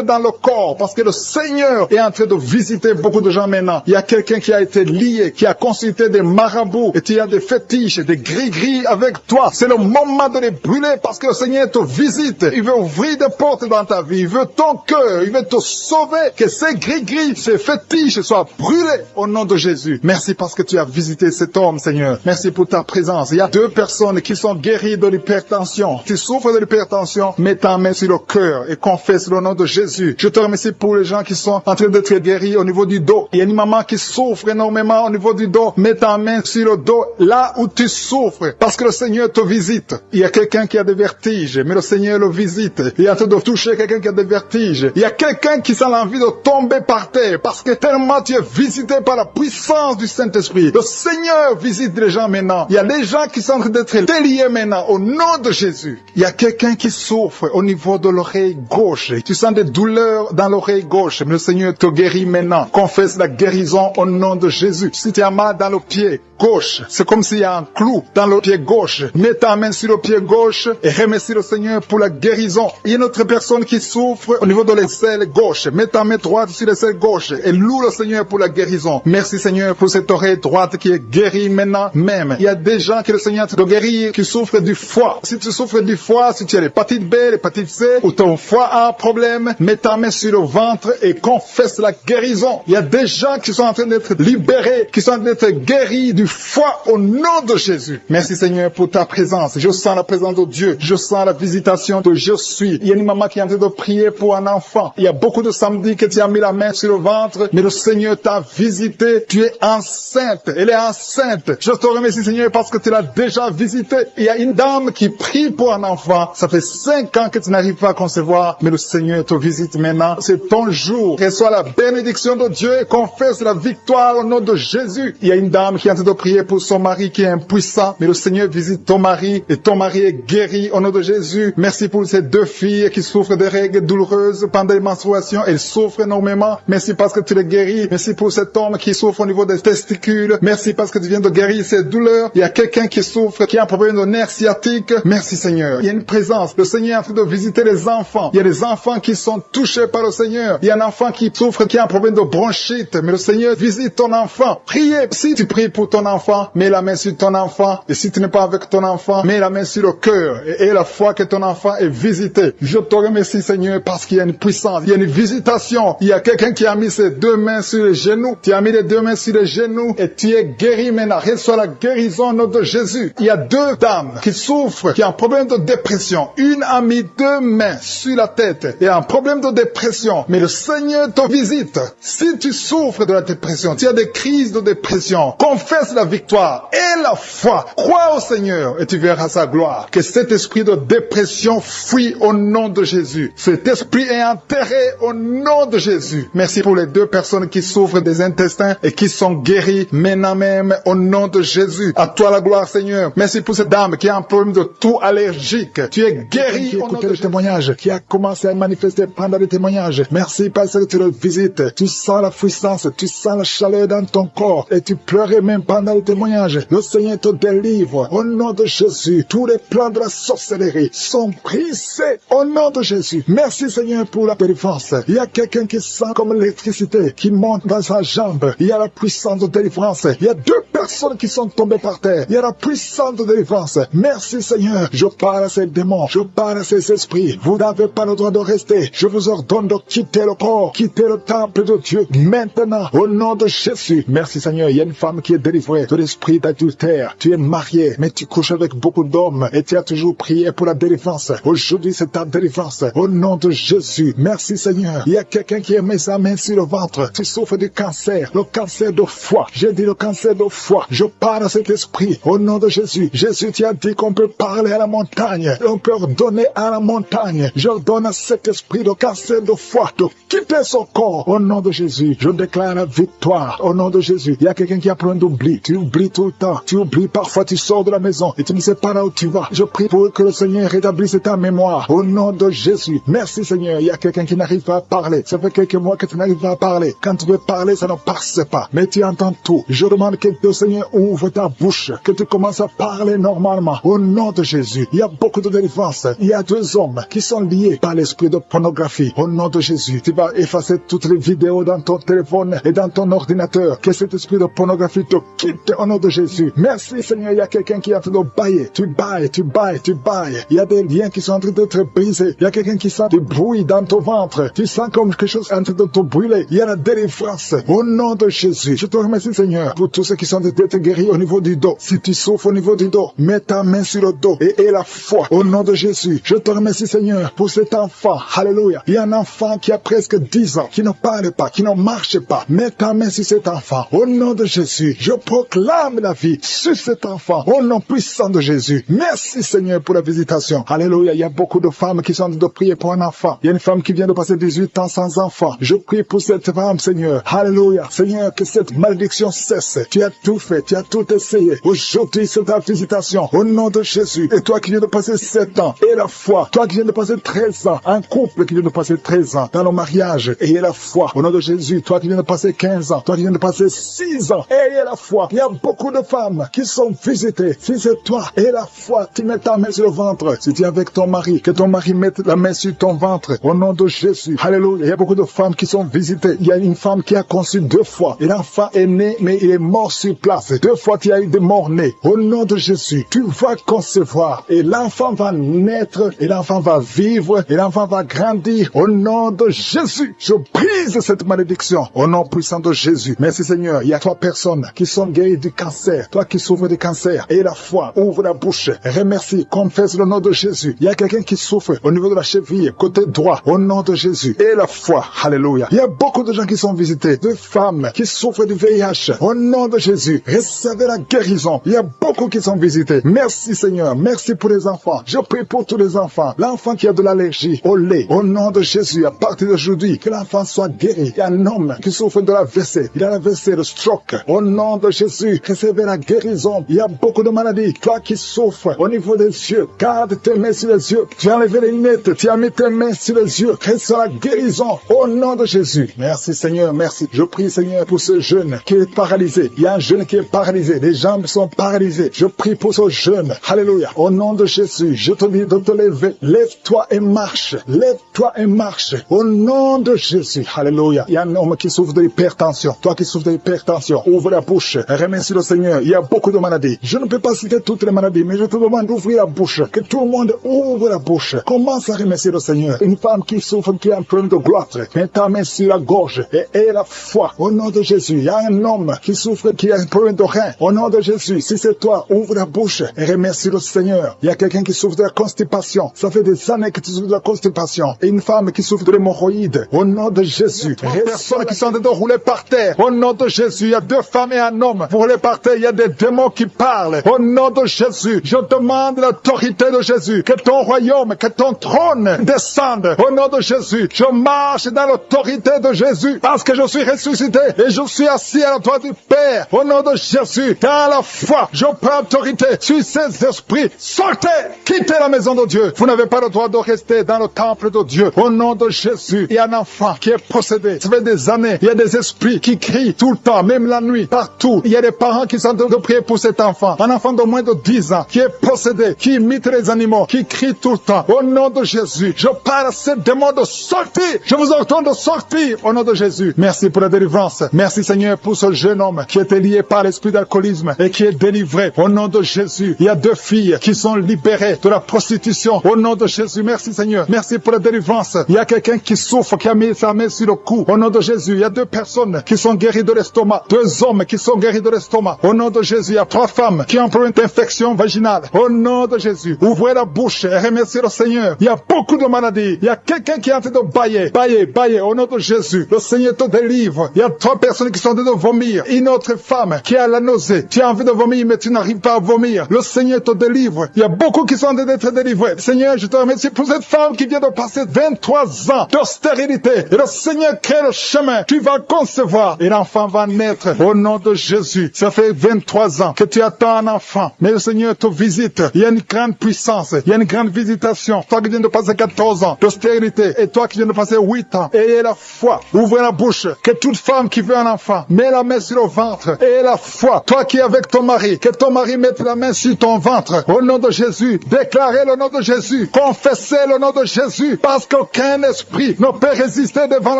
[SPEAKER 1] dans le corps, parce que le Seigneur est en train de visiter beaucoup de gens maintenant. Il y a quelqu'un qui a été lié, qui a consulté des marabouts, et tu as des fétiches, des gris-gris avec toi. C'est le moment de les brûler, parce que le Seigneur te visite. Il veut ouvrir des portes dans ta vie. Il veut ton cœur. Il veut te sauver. Que ces gris-gris, ces fétiches soient brûlés au nom de Jésus. Merci parce que tu as visité cet homme, Seigneur. Merci pour ta présence. Il y a 2 personnes qui sont guéries de l'hypertension. Tu souffres de l'hypertension, mets ta main sur le cœur et confesse le nom de Jésus. Je te remercie pour les gens qui sont en train d'être guéris au niveau du dos. Il y a une maman qui souffre énormément au niveau du dos. Mets ta main sur le dos, là où tu souffres, parce que le Seigneur te visite. Il y a quelqu'un qui a des vertiges, mais le Seigneur le visite. Il est en train de toucher quelqu'un qui a des vertiges. Il y a quelqu'un qui sent l'envie de tomber par terre, parce que tellement tu es visité par la puissance du Saint-Esprit. Le Seigneur visite les gens maintenant. Il y a des gens qui sont en train d'être déliés maintenant, au nom de Jésus. Il y a quelqu'un qui souffre au niveau de l'oreille gauche. Tu sens des douleurs dans l'oreille gauche, mais le Seigneur te guérit maintenant. Confesse la guérison au nom de Jésus. Si tu as mal dans le pied gauche, c'est comme s'il y a un clou dans le pied gauche. Mets ta main sur le pied gauche et remercie le Seigneur pour la guérison. Il y a une autre personne qui souffre au niveau de l'aisselle gauche. Mets ta main droite sur l'aisselle gauche et loue le Seigneur pour la guérison. Merci Seigneur pour cette oreille droite qui est guérie maintenant même. Il y a des gens que le Seigneur te guérit qui souffrent du foie. Si tu souffres du foie, si tu as l'hépatite B, l'hépatite C, ou ton foie a un problème, mets ta main sur le ventre et confesse la guérison. Il y a des gens qui sont en train d'être libérés, qui sont en train d'être guéris du foie au nom de Jésus. Merci Seigneur pour ta présence. Je sens la présence de Dieu. Je sens la visitation de je suis. Il y a une maman qui est en train de prier pour un enfant. Il y a beaucoup de samedis que tu as mis la main sur le ventre, mais le Seigneur t'a visité. Tu es enceinte. Elle est enceinte. Je te remercie Seigneur parce que tu l'as déjà visité. Il y a une dame qui prie pour un enfant. Ça fait 5 ans que tu n'arrives pas à concevoir, mais le Seigneur te visite maintenant. C'est ton jour. Reçois la bénédiction de Dieu et confesse la victoire au nom de Jésus. Il y a une dame qui est en train de prier pour son mari qui est impuissant, mais le Seigneur visite ton mari et ton mari est guéri au nom de Jésus. Merci pour ces 2 filles qui souffrent de règles douloureuses pendant les menstruations. Elles souffrent énormément. Merci parce que tu les guéris. Merci pour cet homme qui souffre au niveau des testicules. Merci parce que tu viens de guérir ces douleurs. Il y a quelqu'un qui souffre, qui a un problème de nerf sciatique. Merci Seigneur. Il y a une présence. Le Seigneur est en train de visiter les enfants. Il y a des enfants qui sont touchés par le Seigneur. Il y a un enfant qui souffre, qui a un problème de bronchite. Mais le Seigneur visite ton enfant. Priez. Si tu pries pour ton enfant, mets la main sur ton enfant. Et si tu n'es pas avec ton enfant, mets la main sur le cœur. Et la foi que ton enfant est visité. Je te remercie Seigneur parce qu'il y a une puissance. Il y a une visitation. Il y a quelqu'un qui a mis ses 2 mains sur les genoux. Tu as mis les 2 mains sur les genoux et tu es guéri maintenant. Reçois la guérison au nom de Jésus. Il y a 2 dames qui souffrent, qui ont un problème de dépression. Une a mis 2 mains sur la tête et a un problème de dépression. Mais le Seigneur te visite. Si tu souffres de la dépression, tu as des crises de dépression, confesse la victoire et la foi. Crois au Seigneur et tu verras sa gloire. Que cet esprit de dépression fuit au nom de Jésus. Cet esprit est enterré au nom de Jésus. Merci pour les 2 personnes qui souffrent des intestins et qui sont guéries maintenant même au nom de Jésus. À toi la gloire Seigneur. Merci pour cette dame qui a un problème de toux allergique. Tu es guéri au nom de Jésus. Témoignage qui a commencé à manifester pendant le témoignage. Merci parce que tu le visites. Tu sens la puissance, tu sens la chaleur dans ton corps et tu pleurais même pendant le témoignage. Le Seigneur te délivre au nom de Jésus. Tous les plans de la sorcellerie sont brisés au nom de Jésus. Merci Seigneur pour la délivrance. Il y a quelqu'un qui sent comme l'électricité qui monte dans sa jambe. Il y a la puissance de délivrance. Il y a 2 personnes qui sont tombées par terre. Il y a la puissance de délivrance. Merci Seigneur. Je parle à ces démons. Je parle à ces esprits. Vous n'avez pas le droit de rester. Je vous ordonne de quitter le corps, quitter le temple de Dieu maintenant au nom de Jésus. Merci Seigneur. Il y a une femme qui est délivrée de l'esprit d'adultère. Tu es marié, mais tu couches avec beaucoup d'hommes et tu as toujours prié pour la délivrance. Aujourd'hui, c'est ta délivrance au nom de Jésus. Merci Seigneur. Il y a quelqu'un qui a mis sa main sur le ventre. Tu souffres du cancer, le cancer de foie. J'ai dit le cancer de foie. Je parle à cet esprit au nom de Jésus. Jésus, tu as dit qu'on peut parler à la montagne. On peut ordonner à la montagne. J'ordonne à cet esprit de cancer de foie de quitter son corps au nom de Jésus. Je déclare la victoire au nom de Jésus. Il y a quelqu'un qui a plein d'oubli. Tu oublies tout le temps. Tu oublies parfois, tu sors de la maison et tu ne sais pas là où tu vas. Je prie pour que le Seigneur rétablisse ta mémoire au nom de Jésus. Merci Seigneur. Il y a quelqu'un qui n'arrive pas à parler. Ça fait quelques mois que tu n'arrives pas à parler. Quand tu veux parler, ça ne passe pas. Mais tu entends tout. Je demande demande que le Seigneur ouvre ta bouche, que tu commences à parler normalement. Au nom de Jésus, il y a beaucoup de délivrance. Il y a 2 hommes qui sont liés par l'esprit de pornographie. Au nom de Jésus, tu vas effacer toutes les vidéos dans ton téléphone et dans ton ordinateur. Que cet esprit de pornographie te quitte au nom de Jésus. Merci Seigneur, il y a quelqu'un qui est en train de bailler. Tu bailles, tu bailles, tu bailles. Il y a des liens qui sont en train d'être brisés. Il y a quelqu'un qui sent du bruit dans ton ventre. Tu sens comme quelque chose en train de te brûler. Il y a la délivrance. Au nom de Jésus, je te remercie Seigneur pour tous ceux qui sont d'être guéris au niveau du dos. Si tu souffres au niveau du dos, mets ta main sur le dos et aie la foi. Au nom de Jésus, je te remercie Seigneur pour cet enfant. Alléluia. Il y a un enfant qui a presque 10 ans, qui ne parle pas, qui ne marche pas. Mets ta main sur cet enfant. Au nom de Jésus, je proclame la vie sur cet enfant. Au nom puissant de Jésus. Merci Seigneur pour la visitation. Alléluia. Il y a beaucoup de femmes qui sont en train de prier pour un enfant. Il y a une femme qui vient de passer 18 ans sans enfant. Je prie pour cette femme Seigneur. Alléluia. Seigneur, que cette malédiction cesse. Tu as tout fait, tu as tout essayé. Aujourd'hui, c'est ta visitation. Au nom de Jésus. Et toi qui viens de passer 7 ans, et la foi. Toi qui viens de passer 13 ans. Un couple qui vient de passer 13 ans dans le mariage, ayez la foi. Au nom de Jésus. Toi qui viens de passer 15 ans. Toi qui viens de passer 6 ans, ayez la foi. Il y a beaucoup de femmes qui sont visitées. Si c'est toi, ayez la foi. Tu mets ta main sur le ventre. Si tu es avec ton mari, que ton mari mette la main sur ton ventre. Au nom de Jésus. Alléluia. Il y a beaucoup de femmes qui sont visitées. Il y a une femme qui a conçu 2 fois. Et l'enfant est né, mais il est mort sur place. 2 fois, tu as eu des morts nés. Au nom de Jésus, tu vas concevoir. Et l'enfant va naître. Et l'enfant va vivre. Et l'enfant va grandir. Au nom de Jésus, je brise cette malédiction. Au nom puissant de Jésus. Merci Seigneur. Il y a 3 personnes qui sont guéries du cancer. Toi qui souffres du cancer. Et la foi. Ouvre la bouche. Remercie. Confesse le nom de Jésus. Il y a quelqu'un qui souffre au niveau de la cheville, côté droit. Au nom de Jésus. Et la foi. Alléluia. Il y a beaucoup de gens qui sont visités. De femmes qui souffrent du VIH. Au nom de Jésus. Recevez la guérison. Il y a beaucoup qui sont visités. Merci Seigneur. Merci pour les enfants. Je prie pour tous les enfants. L'enfant qui a de l'allergie au lait. Au nom de Jésus. À partir d'aujourd'hui, que l'enfant soit guéri. Il y a un homme qui souffre de la WC. Il a la WC, le stroke. Au nom de Jésus. Recevez la guérison. Il y a beaucoup de maladies. Toi qui souffres au niveau des yeux. Garde tes mains sur les yeux. Tu as enlevé les lunettes. Tu as mis tes mains sur les yeux. Reçois la guérison. Au nom de Jésus. Merci Seigneur. Merci. Je prie Seigneur pour ce jeune qui est paralysé. Il y a un jeune qui est paralysé. Les jambes sont paralysées. Je prie pour ce jeune. Alléluia. Au nom de Jésus. Je te dis de te lever. Lève-toi et marche. Lève-toi et marche. Au nom de Jésus. Alléluia. Il y a un homme qui souffre de l'hypertension. Toi qui souffres de l'hypertension, ouvre la bouche. Remercie le Seigneur. Il y a beaucoup de maladies. Je ne peux pas citer toutes les maladies, mais je te demande d'ouvrir la bouche. Que tout le monde ouvre la bouche. Commence à remercier le Seigneur. Une femme qui souffre, qui a un problème de gloître. Mets ta main sur la gorge et aie la foi. Au nom de Jésus. Il y a un homme qui souffre, qui a un problème de rein. Au nom de Jésus. Si c'est toi, ouvre la bouche et remercie le Seigneur. Il y a quelqu'un qui souffre de la constipation. Ça fait des années que tu souffres de la constipation. Et une femme qui souffre de l'hémorroïde. Au nom de Jésus. Les personnes qui sont en train de rouler par terre. Au nom de Jésus. Il y a 2 femmes et un homme. Vous roulez par terre. Il y a des démons qui parlent. Au nom de Jésus. Je demande l'autorité de Jésus. Que ton royaume, que ton trône descende. Au nom de Jésus. Je marche dans l'autorité de Jésus. Parce que je suis ressuscité. Et je suis assis à la droite du Père. Au nom de Jésus. Dans la foi. Je prends autorité sur ces esprits. Sortez. Quittez la maison de Dieu. Vous n'avez pas le droit de rester dans le temple de Dieu. Au nom de Jésus. Il y a un enfant qui est possédé. Ça fait des années. Il y a des esprits qui crient tout le temps, même la nuit, partout. Il y a des parents qui sont en train de prier pour cet enfant. Un enfant de moins de 10 ans qui est possédé, qui imite les animaux, qui crie tout le temps. Au nom de Jésus. Je parle à ces démons de sortir. Je vous ordonne de sortir. Au nom de Jésus. Merci pour la délivrance. Merci Seigneur pour ce jeune homme qui était lié par l'esprit d'alcoolisme et qui est délivré. Au nom de Jésus. Il y a 2 filles qui sont libérées de la prostitution. Au nom de Jésus. Merci Seigneur. Merci pour la délivrance. Il y a quelqu'un qui souffre, qui a mis sa main sur le cou. Au nom de Jésus. Il y a 2 personnes qui sont guéries de l'estomac. 2 hommes qui sont guéris de l'estomac. Au nom de Jésus. Il y a 3 femmes qui ont un problème d'infection vaginale. Au nom de Jésus. Ouvrez la bouche et remerciez le Seigneur. Il y a beaucoup de maladies. Il y a quelqu'un qui est en train de bailler. Bailler. Au nom de Jésus. Le Seigneur te délivre. Il y a 3 personnes qui sont en train de vomir. Une autre femme qui a la nausée. Tu as envie de vomir, mais tu n'arrives pas à vomir. Le Seigneur te délivre. Il y a beaucoup qui sont en train d'être délivrés. Seigneur, je te remercie pour cette femme qui vient de passer 23 ans de stérilité. Et le Seigneur crée le chemin. Tu vas concevoir. Et l'enfant va naître. Au nom de Jésus. Ça fait 23 ans que tu attends un enfant. Mais le Seigneur te visite. Il y a une grande puissance. Il y a une grande visitation. Toi qui viens de passer 14 ans de stérilité. Et toi qui viens de passer 8 ans. Ayez la foi. Ouvrez la bouche. Que toute femme qui veut un enfant, met la main sur le ventre. ventre et la foi. Toi qui es avec ton mari, que ton mari mette la main sur ton ventre. Au nom de Jésus, déclarez le nom de Jésus. Confessez le nom de Jésus. Parce qu'aucun esprit ne peut résister devant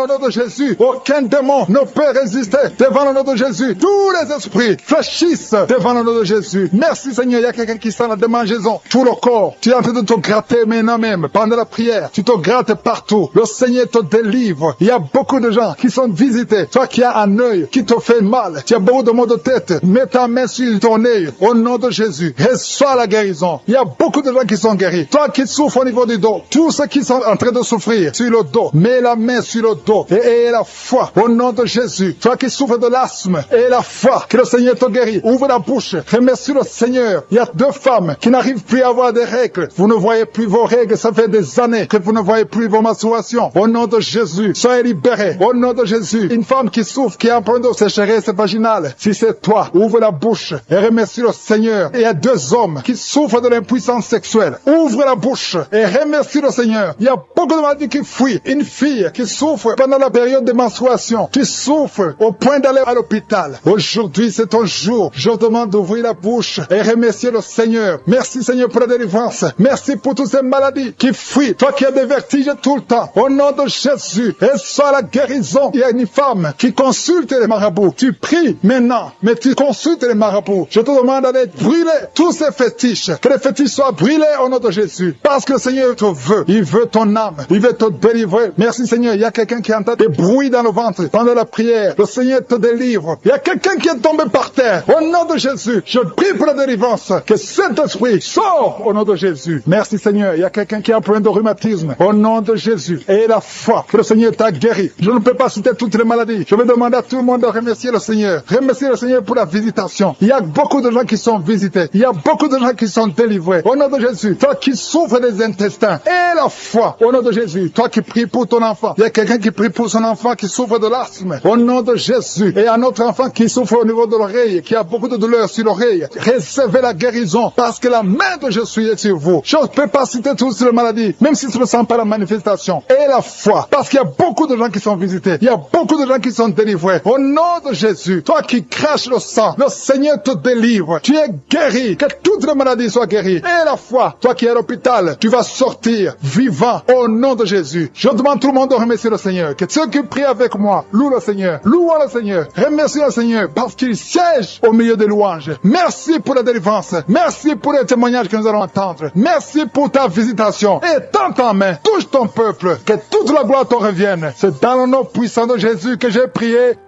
[SPEAKER 1] le nom de Jésus. Aucun démon ne peut résister devant le nom de Jésus. Tous les esprits fléchissent devant le nom de Jésus. Merci Seigneur. Il y a quelqu'un qui sent la démangeaison. Tout le corps. Tu es en train de te gratter maintenant même. Pendant la prière, tu te grattes partout. Le Seigneur te délivre. Il y a beaucoup de gens qui sont visités. Toi qui as un œil qui te fait mal. Tu as beaucoup de maux de tête. Mets ta main sur ton œil. Au nom de Jésus. Reçois la guérison. Il y a beaucoup de gens qui sont guéris. Toi qui souffres au niveau du dos. Tous ceux qui sont en train de souffrir sur le dos. Mets la main sur le dos. Et la foi. Au nom de Jésus. Toi qui souffres de l'asthme. Et la foi. Que le Seigneur te guérit. Ouvre la bouche. Remercie le Seigneur. Il y a 2 femmes qui n'arrivent plus à avoir des règles. Vous ne voyez plus vos règles. Ça fait des années que vous ne voyez plus vos menstruations. Au nom de Jésus. Soyez libérés. Au nom de Jésus. Une femme qui souffre, qui a un problème de sécheresse vaginale. Si c'est toi, ouvre la bouche et remercie le Seigneur. Et il y a 2 hommes qui souffrent de l'impuissance sexuelle. Ouvre la bouche et remercie le Seigneur. Il y a beaucoup de maladies qui fuient. Une fille qui souffre pendant la période de menstruation. Tu souffres au point d'aller à l'hôpital. Aujourd'hui, c'est ton jour. Je demande d'ouvrir la bouche et remercier le Seigneur. Merci Seigneur pour la délivrance. Merci pour toutes ces maladies qui fuient. Toi qui as des vertiges tout le temps. Au nom de Jésus, et soit la guérison. Il y a une femme qui consulte les marabouts. Tu pries maintenant, mais tu consultes les marabouts. Je te demande d'aller brûler tous ces fétiches. Que les fétiches soient brûlés au nom de Jésus. Parce que le Seigneur te veut. Il veut ton âme. Il veut te délivrer. Merci Seigneur. Il y a quelqu'un qui entend des bruits dans le ventre pendant la prière. Le Seigneur te délivre. Il y a quelqu'un qui est tombé par terre. Au nom de Jésus, je prie pour la délivrance. Que cet esprit sort au nom de Jésus. Merci Seigneur. Il y a quelqu'un qui a un problème de rhumatisme. Au nom de Jésus. Et la foi que le Seigneur t'a guéri. Je ne peux pas citer toutes les maladies. Je vais demander à tout le monde de remercier le Seigneur. Remercier le Seigneur pour la visitation. Il y a beaucoup de gens qui sont visités. Il y a beaucoup de gens qui sont délivrés. Au nom de Jésus. Toi qui souffres des intestins. Et la foi. Au nom de Jésus. Toi qui pries pour ton enfant. Il y a quelqu'un qui prie pour son enfant qui souffre de l'asthme. Au nom de Jésus. Et un autre enfant qui souffre au niveau de l'oreille. Qui a beaucoup de douleur sur l'oreille. Recevez la guérison. Parce que la main de Jésus est sur vous. Je ne peux pas citer toutes les maladies. Même si je ne sens pas la manifestation. Et la foi. Parce qu'il y a beaucoup de gens qui sont visités. Il y a beaucoup de gens qui sont délivrés. Au nom de Jésus. Toi qui craches le sang. Le Seigneur te délivre. Tu es guéri. Que toutes les maladies soient guéries. Et la foi. Toi qui es à l'hôpital. Tu vas sortir vivant. Au nom de Jésus. Je demande tout le monde de remercier le Seigneur. Que ceux qui prient avec moi louent le Seigneur. Louons le Seigneur. Remercie le Seigneur. Parce qu'il siège au milieu des louanges. Merci pour la délivrance. Merci pour les témoignages que nous allons entendre. Merci pour ta visitation. Et tends ta main. Touche ton peuple. Que toute la gloire te revienne. C'est dans le nom puissant de Jésus que j'ai prié.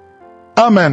[SPEAKER 1] Amen.